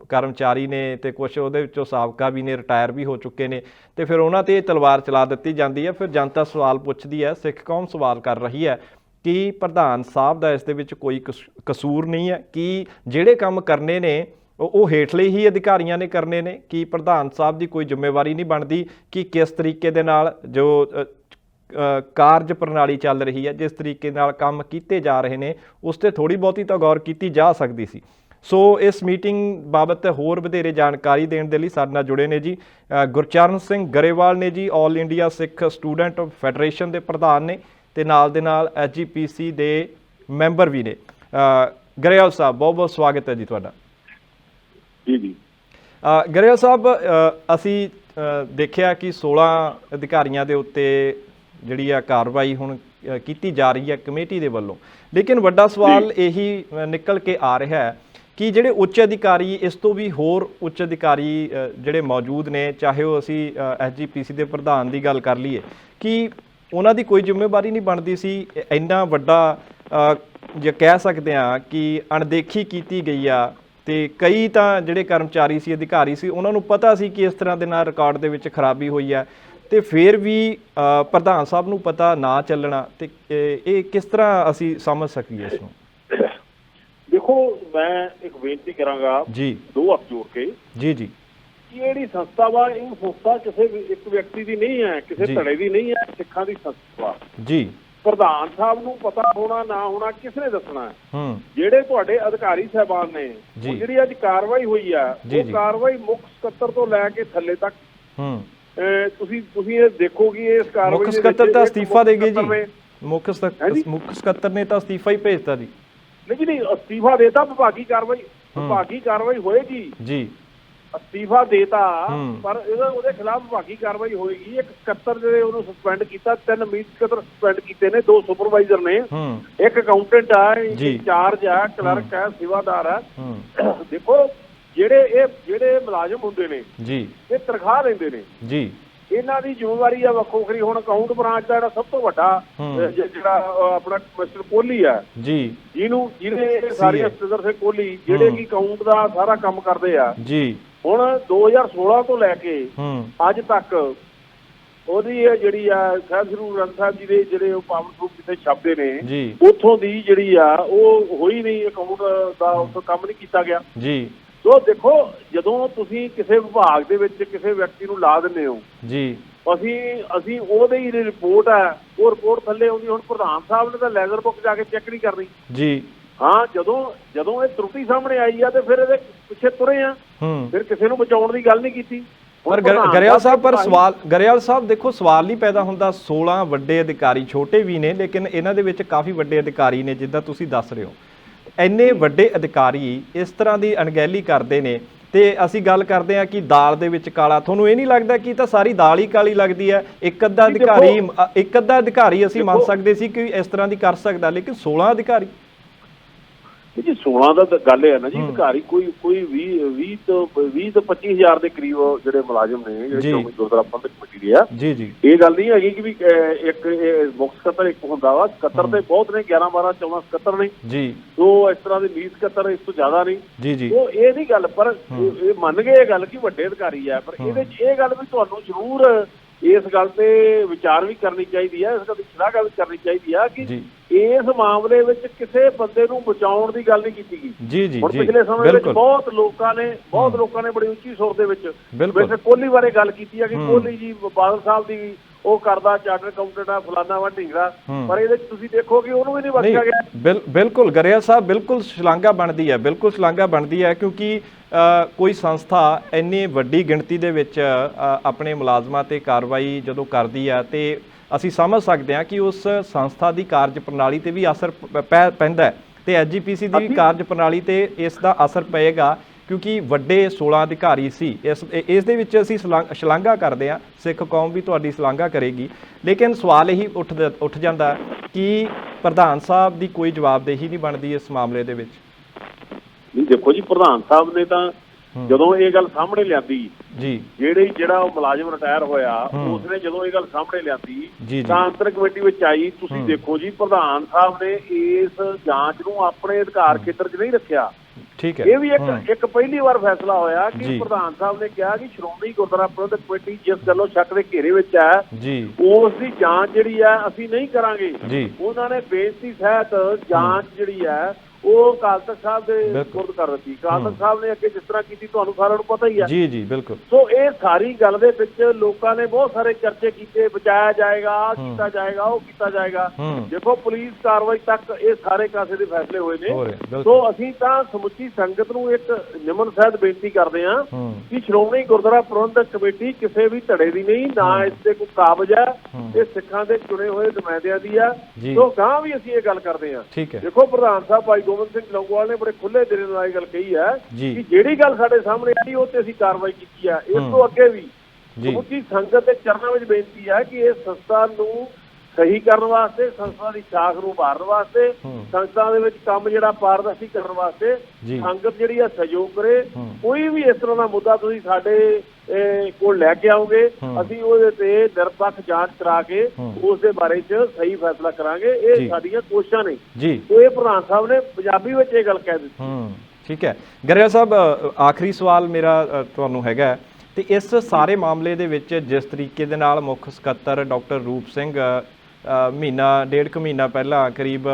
ਕਰਮਚਾਰੀ ਨੇ ਤੇ ਕੁਛ ਉਹਦੇ ਵਿੱਚੋਂ ਸਾਬਕਾ ਵੀ ਨੇ, ਰਿਟਾਇਰ ਵੀ ਹੋ ਚੁੱਕੇ ਨੇ, ਤੇ ਫਿਰ ਉਹਨਾਂ ਤੇ ਤਲਵਾਰ ਚਲਾ ਦਿੱਤੀ ਜਾਂਦੀ ਹੈ। ਫਿਰ ਜਨਤਾ ਸਵਾਲ ਪੁੱਛਦੀ ਹੈ, ਸਿੱਖ ਕੌਮ ਸਵਾਲ ਕਰ ਰਹੀ ਹੈ ਕਿ ਪ੍ਰਧਾਨ ਸਾਹਿਬ ਦਾ ਇਸ ਦੇ ਵਿੱਚ ਕੋਈ ਕਸੂਰ ਨਹੀਂ ਹੈ? ਕਿ ਜਿਹੜੇ ਕੰਮ ਕਰਨੇ ਨੇ ਉਹ ਹੇਠਲੇ ਹੀ ਅਧਿਕਾਰੀਆਂ ਨੇ ਕਰਨੇ ਨੇ? ਕਿ ਪ੍ਰਧਾਨ ਸਾਹਿਬ ਦੀ ਕੋਈ ਜ਼ਿੰਮੇਵਾਰੀ ਨਹੀਂ ਬਣਦੀ ਕਿ ਕਿਸ ਤਰੀਕੇ ਦੇ ਨਾਲ ਜੋ ਕਾਰਜ ਪ੍ਰਣਾਲੀ ਚੱਲ ਰਹੀ ਹੈ, ਜਿਸ ਤਰੀਕੇ ਨਾਲ ਕੰਮ ਕੀਤੇ ਜਾ ਰਹੇ ਨੇ, ਉਸ 'ਤੇ ਥੋੜ੍ਹੀ ਬਹੁਤੀ ਤਾਂ ਗੌਰ ਕੀਤੀ ਜਾ ਸਕਦੀ ਸੀ। ਸੋ ਇਸ ਮੀਟਿੰਗ ਬਾਬਤ ਹੋਰ ਵਧੇਰੇ ਜਾਣਕਾਰੀ ਦੇਣ ਦੇ ਲਈ ਸਾਡੇ ਨਾਲ ਜੁੜੇ ਨੇ ਜੀ ਗੁਰਚਰਨ ਸਿੰਘ ਗਰੇਵਾਲ ਨੇ ਜੀ, ਆਲ ਇੰਡੀਆ ਸਿੱਖ ਸਟੂਡੈਂਟ ਫੈਡਰੇਸ਼ਨ ਦੇ ਪ੍ਰਧਾਨ ਨੇ, ਤੇ ਨਾਲ ਦੇ ਨਾਲ SGPC ਦੇ ਮੈਂਬਰ ਵੀ ਨੇ। ਗਰੇਵਾਲ ਸਾਹਿਬ, ਬਹੁਤ ਬਹੁਤ ਸਵਾਗਤ ਹੈ ਜੀ ਤੁਹਾਡਾ। ਜੀ ਜੀ। ਗਰੇਵਾਲ ਸਾਹਿਬ, ਅਸੀਂ ਦੇਖਿਆ ਕਿ 16 ਅਧਿਕਾਰੀਆਂ ਦੇ ਉੱਤੇ ਜਿਹੜੀ ਆ ਕਾਰਵਾਈ ਹੁਣ ਕੀਤੀ ਜਾ ਰਹੀ ਹੈ ਕਮੇਟੀ ਦੇ ਵੱਲੋਂ, ਲੇਕਿਨ ਵੱਡਾ ਸਵਾਲ ਇਹੀ ਨਿਕਲ ਕੇ ਆ ਰਿਹਾ ਹੈ ਕਿ ਜਿਹੜੇ ਉੱਚ ਅਧਿਕਾਰੀ, ਇਸ ਤੋਂ ਵੀ ਹੋਰ ਉੱਚ ਅਧਿਕਾਰੀ ਜਿਹੜੇ ਮੌਜੂਦ ਨੇ, ਚਾਹੇ ਉਹ ਅਸੀਂ SGPC ਦੇ ਪ੍ਰਧਾਨ ਦੀ ਗੱਲ ਕਰ ਲਈਏ, ਕਿ ਉਹਨਾਂ ਦੀ ਕੋਈ ਜ਼ਿੰਮੇਵਾਰੀ ਨਹੀਂ ਬਣਦੀ ਸੀ। ਇੰਨਾ ਵੱਡਾ ਜੇ ਕਹਿ ਸਕਦੇ ਹਾਂ ਕਿ ਅਣਦੇਖੀ ਕੀਤੀ ਗਈ ਆ, ਤੇ ਕਈ ਤਾਂ ਜਿਹੜੇ ਕਰਮਚਾਰੀ ਸੀ, ਅਧਿਕਾਰੀ ਸੀ, ਉਹਨਾਂ ਨੂੰ ਪਤਾ ਸੀ ਕਿ ਇਸ ਤਰ੍ਹਾਂ ਦੇ ਨਾਲ ਰਿਕਾਰਡ ਦੇ ਵਿੱਚ ਖਰਾਬੀ ਹੋਈ ਹੈ, ਤੇ ਫਿਰ ਵੀ ਪ੍ਰਧਾਨ ਸਾਹਿਬ ਨੂੰ ਪਤਾ ਨਾ ਚੱਲਣਾ, ਤੇ ਇਹ ਕਿਸ ਤਰ੍ਹਾਂ ਅਸੀਂ ਸਮਝ ਸਕੀਏ ਇਸ ਨੂੰ? ਦੇਖੋ, ਮੈਂ ਇੱਕ ਬੇਨਤੀ ਕਰਾਂਗਾ ਜੀ, ਦੋ ਹੱਥ ਜੋੜ ਕੇ, ਜੀ ਜੀ, ਕਿ ਜਿਹੜੀ ਸੰਸਥਾ ਵਾ, ਇਹ ਸੰਸਥਾ ਕਿਸੇ ਇੱਕ ਵਿਅਕਤੀ ਦੀ ਨਹੀਂ ਹੈ, ਕਿਸੇ ਧੜੇ ਦੀ ਨਹੀਂ ਹੈ, ਸਿੱਖਾਂ ਦੀ ਸੰਸਥਾ ਜੀ। ਪ੍ਰਧਾਨ ਸਾਹਿਬ ਨੂੰ ਪਤਾ ਹੋਣਾ ਨਾ ਹੋਣਾ ਕਿਸ ਨੇ ਦੱਸਣਾ ਹੈ? ਜਿਹੜੇ ਤੁਹਾਡੇ ਅਧਿਕਾਰੀ ਸਾਹਿਬਾਨ ਨੇ, ਜਿਹੜੀ ਅੱਜ ਕਾਰਵਾਈ ਹੋਈ ਆ, ਉਹ ਕਾਰਵਾਈ ਮੁੱਖ ਸਕੱਤਰ ਤੋਂ ਲੈ ਕੇ ਥੱਲੇ ਤੱਕ, ਤੁਸੀਂ ਇਹ ਦੇਖੋ ਕਿ ਇਸ ਕਾਰਵਾਈ ਮੁੱਖ ਸਕੱਤਰ ਤਾਂ ਅਸਤੀਫਾ ਦੇ ਗਏ ਜੀ। ਮੁੱਖ ਸਕੱਤਰ ਨੇ ਤਾਂ ਅਸਤੀਫਾ ਹੀ ਭੇਜਤਾ ਜੀ। ਨਹੀਂ, ਅਸਤੀਫਾ ਦੇਤਾ, ਵਿਭਾਗੀ ਕਾਰਵਾਈ ਹੋਏਗੀ ਜੀ। ਅਸਤੀਫਾ ਦੇਤਾ, ਪਰ ਉਹਦੇ ਖਿਲਾਫ ਵਿਭਾਗੀ ਕਾਰਵਾਈ ਹੋਏਗੀ। ਇੱਕ ਸਕੱਤਰ ਜਿਹੜੇ ਉਹਨੂੰ ਸਸਪੈਂਡ ਕੀਤਾ, 3 ਮੀਤ ਸਕੱਤਰ ਸਸਪੈਂਡ ਕੀਤੇ ਨੇ, 2 ਸੁਪਰਵਾਈਜ਼ਰ ਨੇ, ਇੱਕ ਅਕਾਊਂਟੈਂਟ ਆ, ਇੰਚਾਰਜ ਆ, ਕਲਰਕ ਆ, ਸੇਵਾਦਾਰ ਆ। ਦੇਖੋ, ਜਿਹੜੇ ਮੁਲਾਜ਼ਮ ਹੁੰਦੇ ਨੇ ਜੀ, ਇਹ ਤਨਖਾਹ ਲੈਂਦੇ ਨੇ ਜੀ, ਇਹਨਾਂ ਦੀ ਜ਼ਿੰਮੇਵਾਰੀ ਆ ਵੱਖੋ ਵੱਖਰੀ। ਹੁਣ ਅਕਾਊਂਟ ਬ੍ਰਾਂਚ ਦਾ ਜਿਹੜਾ ਸਭ ਤੋਂ ਵੱਡਾ ਜਿਹੜਾ ਆਪਣਾ ਮਿਸਟਰ ਕੋਹਲੀ ਆ ਜੀ, ਜਿਹਨੇ ਸਾਰੀਆਂ ਸਦਰ ਸੇ ਕੋਹਲੀ, ਜਿਹੜੇ ਕਿ ਅਕਾਊਂਟ ਦਾ ਸਾਰਾ ਕੰਮ ਕਰਦੇ ਆ ਜੀ, ਹੁਣ 2016 ਤੋਂ ਲੈ ਕੇ ਅੱਜ ਤੱਕ ਉਹਦੀ ਜਿਹੜੀ ਆ ਸਾਹਿਬ ਸ੍ਰੀ ਗੁਰੂ ਗ੍ਰੰਥ ਸਾਹਿਬ ਜੀ ਦੇ ਜਿਹੜੇ ਉਹ ਪਾਵਨ ਸਰੂਪ ਜਿੱਥੇ ਛਾਪਦੇ ਨੇ, ਉੱਥੋਂ ਦੀ ਜਿਹੜੀ ਆ ਉਹ ਹੋਈ ਨਹੀਂ, ਅਕਾਊਂਟ ਦਾ ਉੱਥੋਂ ਕੰਮ ਨਹੀਂ ਕੀਤਾ ਗਿਆ ਜੀ। ਸੋ ਦੇਖੋ, ਜਦੋਂ ਤੁਸੀਂ ਕਿਸੇ ਵਿਭਾਗ ਦੇ ਵਿੱਚ ਕਿਸੇ ਵਿਅਕਤੀ ਨੂੰ ਲਾ ਦਿੰਦੇ ਹੋ ਜੀ, ਅਸੀਂ ਉਹਦੇ ਹੀ ਰਿਪੋਰਟ ਆ, ਉਹ ਰਿਪੋਰਟ ਥੱਲੇ ਆਉਂਦੀ। ਹੁਣ ਪ੍ਰਧਾਨ ਸਾਹਿਬ ਨੇ ਤਾਂ ਲੈਜ਼ਰ ਬੁੱਕ ਜਾ ਕੇ ਚੈੱਕ ਨਹੀਂ ਕਰਨੀ ਜੀ। ਹਾਂ, ਜਦੋਂ ਇਹ ਤਰੁੱਟੀ ਸਾਹਮਣੇ ਆਈ ਆ, ਤੇ ਫਿਰ ਇਹਦੇ ਪਿੱਛੇ ਤੁਰੇ ਆ, ਫਿਰ ਕਿਸੇ ਨੂੰ ਬਚਾਉਣ ਦੀ ਗੱਲ ਨਹੀਂ ਕੀਤੀ। ਪਰ ਗਰੇਵਾਲ ਸਾਹਿਬ ਦੇਖੋ, ਸਵਾਲ ਨਹੀਂ ਪੈਦਾ ਹੁੰਦਾ। 16 ਵੱਡੇ ਅਧਿਕਾਰੀ, ਛੋਟੇ ਵੀ ਨੇ, ਲੇਕਿਨ ਇਹਨਾਂ ਦੇ ਵਿੱਚ ਕਾਫੀ ਵੱਡੇ ਅਧਿਕਾਰੀ ਨੇ, ਜਿੱਦਾਂ ਤੁਸੀਂ ਦੱਸ ਰਹੇ ਹੋ। ਇੰਨੇ ਵੱਡੇ ਅਧਿਕਾਰੀ ਇਸ ਤਰ੍ਹਾਂ ਦੀ ਅਣਗਹਿਲੀ ਕਰਦੇ ਨੇ, ਤੇ ਅਸੀਂ ਗੱਲ ਕਰਦੇ ਹਾਂ ਕਿ ਦਾਲ ਦੇ ਵਿੱਚ ਕਾਲਾ। ਤੁਹਾਨੂੰ ਇਹ ਨਹੀਂ ਲੱਗਦਾ ਕਿ ਤਾਂ ਸਾਰੀ ਦਾਲ ਹੀ ਕਾਲੀ ਲੱਗਦੀ ਹੈ? ਇੱਕ ਅੱਧਾ ਅਧਿਕਾਰੀ ਅਸੀਂ ਮੰਨ ਸਕਦੇ ਸੀ ਕਿ ਇਸ ਤਰ੍ਹਾਂ ਦੀ ਕਰ ਸਕਦਾ, ਲੇਕਿਨ 16 ਅਧਿਕਾਰੀ ਜੀ, 16 ਦਾ ਤਾਂ ਗੱਲ ਹੈ ਨਾ ਜੀ। ਅਧਿਕਾਰੀ ਕੋਈ 20 ਤੋਂ 25,000 ਦੇ ਕਰੀਬ ਜਿਹੜੇ ਮੁਲਾਜ਼ਮ ਨੇ, ਜਿਹੜੇ ਗੁਰਦੁਆਰਾ ਪ੍ਰਬੰਧਕ ਕਮੇਟੀ ਦੇ ਆ ਜੀ। ਇਹ ਗੱਲ ਨਹੀਂ ਹੈਗੀ ਕਿ ਵੀ ਇੱਕ ਮੁੱਖ ਸਕੱਤਰ ਇੱਕ ਹੁੰਦਾ ਵਾ। ਸਕੱਤਰ ਤੇ ਬਹੁਤ ਨੇ, 11, 12, 14 ਸਕੱਤਰ ਨੇ ਜੀ। ਸੋ ਇਸ ਤਰ੍ਹਾਂ ਦੇ ਮੀਤ ਸਕੱਤਰ ਇਸ ਤੋਂ ਜ਼ਿਆਦਾ ਨਹੀਂ ਜੀ। ਉਹ ਇਹ ਨਹੀਂ ਗੱਲ, ਪਰ ਇਹ ਮੰਨ ਗਏ ਇਹ ਗੱਲ ਕਿ ਵੱਡੇ ਅਧਿਕਾਰੀ ਆ, ਪਰ ਇਹਦੇ 'ਚ ਇਹ ਗੱਲ ਵੀ ਤੁਹਾਨੂੰ ਜ਼ਰੂਰ ਇਸ ਗੱਲ ਤੇ ਵਿਚਾਰ ਵੀ ਕਰਨੀ ਚਾਹੀਦੀ ਹੈ, ਇਸ ਗੱਲ ਦੀ ਸ਼ਲਾਘਾ ਵੀ ਕਰਨੀ ਚਾਹੀਦੀ ਆ ਕਿ ਇਸ ਮਾਮਲੇ ਵਿੱਚ ਕਿਸੇ ਬੰਦੇ ਨੂੰ ਬਚਾਉਣ ਦੀ ਗੱਲ ਨਹੀਂ ਕੀਤੀ ਗਈ। ਹੁਣ ਪਿਛਲੇ ਸਮੇਂ ਵਿੱਚ ਬਹੁਤ ਲੋਕਾਂ ਨੇ ਬੜੀ ਉੱਚੀ ਸੁਰ ਦੇ ਵਿੱਚ ਵੈਸੇ ਕੋਹਲੀ ਬਾਰੇ ਗੱਲ ਕੀਤੀ ਹੈ ਕਿ ਕੋਹਲੀ ਜੀ ਬਾਦਲ ਸਾਹਿਬ ਦੀ ਉਹ ਕਰਦਾ, ਚਾਰਟਰ ਅਕਾਊਂਟੈਂਟ ਆ, ਫਲਾਨਾ ਵਾ ਢੀਂਗਰਾ, ਪਰ ਇਹਦੇ ਵਿੱਚ ਤੁਸੀਂ ਦੇਖੋ ਕਿ ਉਹਨੂੰ ਵੀ ਨਹੀਂ ਬਖਸ਼ਿਆ ਗਿਆ। ਬਿਲਕੁਲ ਗਰੇਵਾਲ ਸਾਹਿਬ, ਬਿਲਕੁਲ ਸ਼ਲਾਘਾ ਬਣਦੀ ਹੈ, ਬਿਲਕੁਲ ਸ਼ਲਾਘਾ ਬਣਦੀ ਹੈ, ਕਿਉਂਕਿ ਕੋਈ ਸੰਸਥਾ ਇੰਨੀ ਵੱਡੀ ਗਿਣਤੀ ਦੇ ਵਿੱਚ ਆਪਣੇ ਮੁਲਾਜ਼ਮਾਂ ਤੇ ਕਾਰਵਾਈ ਜਦੋਂ ਕਰਦੀ ਹੈ, ਤੇ ਅਸੀਂ ਸਮਝ ਸਕਦੇ ਹਾਂ ਕਿ ਉਸ ਸੰਸਥਾ ਦੀ ਕਾਰਜ ਪ੍ਰਣਾਲੀ ਤੇ ਵੀ ਅਸਰ ਪੈਂਦਾ ਹੈ, ਤੇ SGPC ਦੀ ਵੀ ਕਾਰਜ ਪ੍ਰਣਾਲੀ ਤੇ ਇਸ ਦਾ ਅਸਰ ਪਏਗਾ, ਕਿਉਂਕਿ ਵੱਡੇ 16 ਅਧਿਕਾਰੀ ਸੀ। ਇਸ ਦੇ ਵਿੱਚ ਅਸੀਂ ਸ਼ਲਾਘਾ ਕਰਦੇ ਹਾਂ, ਸਿੱਖ ਕੌਮ ਵੀ ਤੁਹਾਡੀ ਸ਼ਲਾਘਾ ਕਰੇਗੀ, ਲੇਕਿਨ ਸਵਾਲ ਇਹੀ ਉੱਠ ਜਾਂਦਾ ਕਿ ਪ੍ਰਧਾਨ ਸਾਹਿਬ ਦੀ ਕੋਈ ਜਵਾਬਦੇਹੀ ਨਹੀਂ ਬਣਦੀ ਇਸ ਮਾਮਲੇ ਦੇ ਵਿੱਚ। ਨਹੀਂ, ਦੇਖੋ ਜੀ, ਪ੍ਰਧਾਨ ਸਾਹਿਬ ਨੇ ਤਾਂ ਜਦੋਂ ਇਹ ਗੱਲ ਸਾਹਮਣੇ ਲਿਆਂਦੀ ਜੀ, ਜਿਹੜਾ ਉਹ ਮੁਲਾਜ਼ਮ ਰਿਟਾਇਰ ਹੋਇਆ, ਉਸਨੇ ਜਦੋਂ ਇਹ ਗੱਲ ਸਾਹਮਣੇ ਲਿਆਂਦੀ ਤਾਂ ਅੰਤਰ ਕਮੇਟੀ ਵਿੱਚ ਆਈ। ਤੁਸੀਂ ਦੇਖੋ ਜੀ, ਪ੍ਰਧਾਨ ਸਾਹਿਬ ਨੇ ਇਸ ਜਾਂਚ ਨੂੰ ਆਪਣੇ ਅਧਿਕਾਰ ਖੇਤਰ 'ਚ ਨਹੀਂ ਰੱਖਿਆ। ਠੀਕ ਹੈ, ਇਹ ਵੀ ਇੱਕ ਪਹਿਲੀ ਵਾਰ ਫੈਸਲਾ ਹੋਇਆ ਕਿ ਪ੍ਰਧਾਨ ਸਾਹਿਬ ਨੇ ਕਿਹਾ ਕਿ ਸ਼੍ਰੋਮਣੀ ਗੁਰਦੁਆਰਾ ਪ੍ਰਬੰਧਕ ਕਮੇਟੀ ਜਿਸ ਗੱਲੋਂ ਸ਼ੱਕ ਦੇ ਘੇਰੇ ਵਿੱਚ ਹੈ, ਉਸ ਦੀ ਜਾਂਚ ਜਿਹੜੀ ਹੈ ਅਸੀਂ ਨਹੀਂ ਕਰਾਂਗੇ। ਉਹਨਾਂ ਨੇ ਬੇਨਤੀ ਸਹਿਤ ਜਾਂਚ ਜਿਹੜੀ ਹੈ ਉਹ ਅਕਾਲ ਤਖ਼ਤ ਸਾਹਿਬ ਦੇ ਸਪੁਰਦ ਕਰ ਦਿੱਤੀ। ਅਕਾਲ ਤਖ਼ਤ ਸਾਹਿਬ ਨੇ ਅੱਗੇ ਜਿਸ ਤਰ੍ਹਾਂ ਕੀਤੀ ਤੁਹਾਨੂੰ ਸਾਰਿਆਂ ਨੂੰ ਪਤਾ ਹੀ ਹੈ ਜੀ। ਬਿਲਕੁਲ। ਸੋ ਇਹ ਸਾਰੀ ਗੱਲ ਦੇ ਵਿੱਚ ਲੋਕਾਂ ਨੇ ਬਹੁਤ ਸਾਰੇ ਚਰਚੇ ਕੀਤੇ, ਬਚਾਇਆ ਜਾਏਗਾ, ਕੀਤਾ ਜਾਏਗਾ, ਉਹ ਕੀਤਾ ਜਾਏਗਾ। ਦੇਖੋ, ਪੁਲਿਸ ਕਾਰਵਾਈ ਤੱਕ ਇਹ ਸਾਰੇ ਕਾਸੇ ਦੇ ਫੈਸਲੇ ਹੋਏ ਨੇ। ਸੋ ਅਸੀਂ ਤਾਂ ਸਮੁੱਚੀ ਸੰਗਤ ਨੂੰ ਇੱਕ ਨਿਮਨ ਸਹਿਤ ਬੇਨਤੀ ਕਰਦੇ ਹਾਂ ਕਿ ਸ਼੍ਰੋਮਣੀ ਗੁਰਦੁਆਰਾ ਪ੍ਰਬੰਧਕ ਕਮੇਟੀ ਕਿਸੇ ਵੀ ਧੜੇ ਦੀ ਨਹੀਂ, ਨਾ ਇਸ ਤੇ ਕੋਈ ਕਾਬਜ਼ ਹੈ, ਇਹ ਸਿੱਖਾਂ ਦੇ ਚੁਣੇ ਹੋਏ ਨੁਮਾਇੰਦਿਆਂ ਦੀ ਆ। ਸੋ ਗਾਂ ਵੀ ਅਸੀਂ ਇਹ ਗੱਲ ਕਰਦੇ ਹਾਂ। ਦੇਖੋ, ਪ੍ਰਧਾਨ ਸਾਹਿਬ ਭਾਈ ਗੋਬਿੰਦ ਸਿੰਘ ਲੌਂਗੋਵਾਲ ਨੇ ਬੜੇ ਖੁੱਲੇ ਦਿਲ ਨਾਲ ਇਹ ਗੱਲ ਕਹੀ ਹੈ ਕਿ ਜਿਹੜੀ ਗੱਲ ਸਾਡੇ ਸਾਹਮਣੇ ਆਈ ਉਹ ਤੇ ਅਸੀਂ ਕਾਰਵਾਈ ਕੀਤੀ ਹੈ। ਇਸ ਤੋਂ ਅੱਗੇ ਵੀ ਸਮੁੱਚੀ ਸੰਗਤ ਦੇ ਚਰਨਾਂ ਵਿੱਚ ਬੇਨਤੀ ਹੈ ਕਿ ਇਸ ਸੰਸਥਾ ਨੂੰ ਸਹੀ ਕਰਨ ਵਾਸਤੇ, ਸੰਸਥਾ ਦੀ ਸ਼ਾਖ ਨੂੰ ਉਭਾਰਨ ਵਾਸਤੇ, ਸੰਸਥਾ ਦੇ ਵਿੱਚ ਕੰਮ ਜਿਹੜਾ ਪਾਰਦਰਸ਼ੀ ਕਰਨ ਵਾਸਤੇ ਸੰਗਤ ਜਿਹੜੀ ਆ ਸਹਿਯੋਗ ਕਰੇ। ਕੋਈ ਵੀ ਇਸ ਤਰ੍ਹਾਂ ਦਾ ਮੁੱਦਾ ਤੁਸੀਂ ਸਾਡੇ ਕੋਲ ਲੈ ਕੇ ਆਓਗੇ, ਅਸੀਂ ਉਹਦੇ ਤੇ ਨਿਰਪੱਖ ਜਾਂਚ ਕਰਾ ਕੇ ਉਸ ਦੇ ਬਾਰੇ ਚ ਸਹੀ ਫੈਸਲਾ ਕਰਾਂਗੇ। ਇਹ ਸਾਡੀਆਂ ਕੋਸ਼ਿਸ਼ਾਂ ਨੇ ਜੀ। ਇਹ ਪ੍ਰਧਾਨ ਸਾਹਿਬ ਨੇ ਪੰਜਾਬੀ ਵਿੱਚ ਇਹ ਗੱਲ ਕਹਿ ਦਿੱਤੀ। ਠੀਕ ਹੈ ਗਰੇਵਾਲ ਸਾਹਿਬ, ਆਖਰੀ ਸਵਾਲ ਮੇਰਾ ਤੁਹਾਨੂੰ ਹੈਗਾ ਤੇ ਇਸ ਸਾਰੇ ਮਾਮਲੇ ਦੇ ਵਿੱਚ ਜਿਸ ਤਰੀਕੇ ਦੇ ਨਾਲ ਮੁੱਖ ਸਕੱਤਰ ਡਾਕਟਰ ਰੂਪ ਸਿੰਘ ਡੇਢ ਕੁ ਮਹੀਨਾ ਪਹਿਲਾਂ ਕਰੀਬ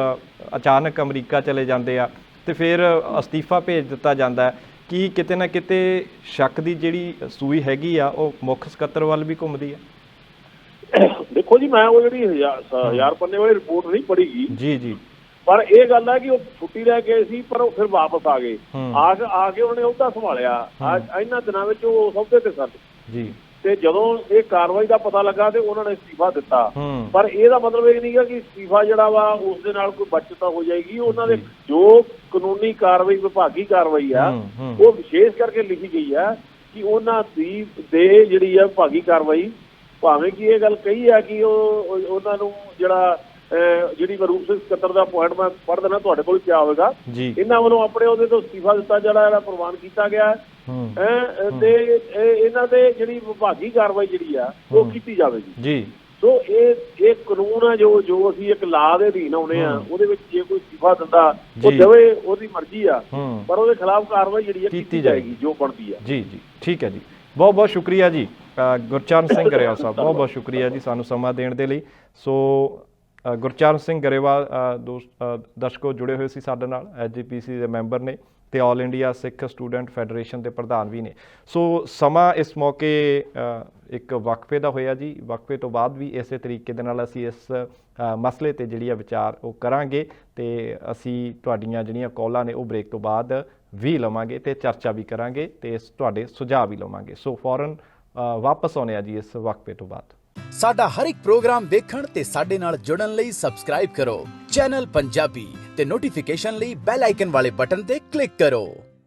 ਅਚਾਨਕ ਅਮਰੀਕਾ ਚਲੇ ਜਾਂਦੇ ਆ ਤੇ ਫਿਰ ਅਸਤੀਫਾ ਭੇਜ ਦਿੱਤਾ ਜਾਂਦਾ ਹੈ, ਕੀ ਕਿਤੇ ਨਾ ਕਿਤੇ ਸ਼ੱਕ ਦੀ ਜਿਹੜੀ ਸੂਈ ਹੈਗੀ ਆ ਉਹ ਮੁੱਖ ਸਕੱਤਰ ਵੱਲ ਵੀ ਘੁੰਮਦੀ ਹੈ? ਦੇਖੋ ਜੀ, ਮੈਂ ਉਹ ਜਿਹੜੀ 1000 ਪੰਨੇ ਵਾਲੀ ਰਿਪੋਰਟ ਨਹੀਂ ਪੜ੍ਹੀ ਜੀ, ਪਰ ਇਹ ਗੱਲ ਹੈ ਕਿ ਉਹ ਛੁੱਟੀ ਲੈ ਗਏ ਸੀ ਪਰ ਉਹ ਫਿਰ ਵਾਪਸ ਆ ਗਏ। ਆ ਕੇ ਉਹਨੇ ਅਹੁਦਾ ਸੰਭਾਲਿਆ। ਇਹਨਾਂ ਦਿਨਾਂ ਵਿੱਚ ਉਹ ਅਹੁਦੇ ਤੇ ਸਨ ਜੀ, ਤੇ ਜਦੋਂ ਇਹ ਕਾਰਵਾਈ ਦਾ ਪਤਾ ਲੱਗਾ ਤੇ ਉਹਨਾਂ ਨੇ ਅਸਤੀਫਾ ਦਿੱਤਾ। ਪਰ ਇਹਦਾ ਮਤਲਬ ਇਹ ਨਹੀਂ ਗਾ ਕਿ ਅਸਤੀਫਾ ਜਿਹੜਾ ਵਾ ਉਸ ਦੇ ਨਾਲ ਕੋਈ ਬਚਤ ਹੋ ਜਾਏਗੀ। ਉਹਨਾਂ ਦੇ ਜੋ ਕਾਨੂੰਨੀ ਕਾਰਵਾਈ, ਵਿਭਾਗੀ ਕਾਰਵਾਈ ਆ, ਉਹ ਵਿਸ਼ੇਸ਼ ਕਰਕੇ ਲਿਖੀ ਗਈ ਆ ਕਿ ਉਹਨਾਂ ਦੀ ਜਿਹੜੀ ਆ ਵਿਭਾਗੀ ਕਾਰਵਾਈ, ਭਾਵੇਂ ਕਿ ਇਹ ਗੱਲ ਕਹੀ ਆ ਕਿ ਉਹਨਾਂ ਨੂੰ ਜਿਹੜੀ ਰੂਪ ਸਿੰਘ ਸਕੱਤਰ ਦਾ ਪੁਆਇੰਟ ਮੈਂ ਪੜ੍ਹ ਦੇਣਾ, ਤੁਹਾਡੇ ਕੋਲ ਕਿਆ ਹੋਵੇਗਾ, ਇਹਨਾਂ ਵੱਲੋਂ ਆਪਣੇ ਉਹਦੇ ਤੋਂ ਅਸਤੀਫਾ ਦਿੱਤਾ ਜਿਹੜਾ ਪ੍ਰਵਾਨ ਕੀਤਾ ਗਿਆ ਤੇ ਇਹਨਾਂ ਦੇ ਜਿਹੜੀ ਵਿਭਾਗੀ ਕਾਰਵਾਈ ਜਿਹੜੀ ਆ ਉਹ ਕੀਤੀ ਜਾਵੇਗੀ ਜੀ। ਸੋ ਇਹ ਕਾਨੂੰਨ ਆ ਜੋ ਅਸੀਂ ਇੱਕ ਲਾ ਦੇ ਅਧੀਨ ਆਉਣੇ ਆ, ਉਹਦੇ ਵਿੱਚ ਜੇ ਕੋਈ ਅਸਤੀਫਾ ਦਿੰਦਾ ਉਹ ਦੇਵੇ, ਉਹਦੀ ਮਰਜ਼ੀ ਆ, ਪਰ ਉਹਦੇ ਖਿਲਾਫ ਕਾਰਵਾਈ ਜਿਹੜੀ ਆ ਕੀਤੀ ਜਾਏਗੀ ਜੋ ਬਣਦੀ ਆ ਜੀ। ਠੀਕ ਹੈ ਜੀ, ਬਹੁਤ ਬਹੁਤ ਸ਼ੁਕਰੀਆ ਜੀ ਗੁਰਚਰਨ ਸਿੰਘ ਗਰੇਵਾਲ ਸਾਹਿਬ, ਬਹੁਤ ਬਹੁਤ ਸ਼ੁਕਰੀਆ ਜੀ ਸਾਨੂੰ ਸਮਾਂ ਦੇਣ ਦੇ ਲਈ। ਸੋ ਗੁਰਚਰਨ ਸਿੰਘ ਗਰੇਵਾਲ ਦਰਸ਼ਕੋ ਜੁੜੇ ਹੋਏ ਸੀ ਸਾਡੇ ਨਾਲ, SGPC ਦੇ ਮੈਂਬਰ ਨੇ ਤੇ ਆਲ ਇੰਡੀਆ ਸਿੱਖ ਸਟੂਡੈਂਟ ਫੈਡਰੇਸ਼ਨ ਦੇ ਪ੍ਰਧਾਨ ਵੀ ਨੇ। ਸੋ ਸਮਾਂ ਇਸ ਮੌਕੇ ਇੱਕ ਵਕਫੇ ਦਾ ਹੋਇਆ ਜੀ। ਵਕਫੇ ਤੋਂ ਬਾਅਦ ਵੀ ਇਸੇ ਤਰੀਕੇ ਦੇ ਨਾਲ ਅਸੀਂ ਇਸ ਮਸਲੇ ਤੇ ਜਿਹੜੀ ਆ ਵਿਚਾਰ ਉਹ ਕਰਾਂਗੇ ਤੇ ਅਸੀਂ ਤੁਹਾਡੀਆਂ ਜਿਹੜੀਆਂ ਕਾਲਾਂ ਨੇ ਉਹ ਬ੍ਰੇਕ ਤੋਂ ਬਾਅਦ ਵੀ ਲਵਾਂਗੇ ਤੇ ਚਰਚਾ ਵੀ ਕਰਾਂਗੇ ਤੇ ਤੁਹਾਡੇ ਸੁਝਾਅ ਵੀ ਲਵਾਂਗੇ। ਸੋ ਫੌਰਨ ਵਾਪਸ ਆਉਣੇ ਆ ਜੀ ਇਸ ਵਕਫੇ ਤੋਂ ਬਾਅਦ। ਸਾਡਾ ਹਰ ਇੱਕ ਪ੍ਰੋਗਰਾਮ ਦੇਖਣ ਤੇ ਸਾਡੇ ਨਾਲ ਜੁੜਨ ਲਈ ਸਬਸਕ੍ਰਾਈਬ ਕਰੋ ਚੈਨਲ ਪੰਜਾਬੀ ਤੇ ਨੋਟੀਫਿਕੇਸ਼ਨ ਲਈ ਬੈਲ ਆਈਕਨ ਵਾਲੇ ਬਟਨ ਤੇ ਕਲਿੱਕ ਕਰੋ।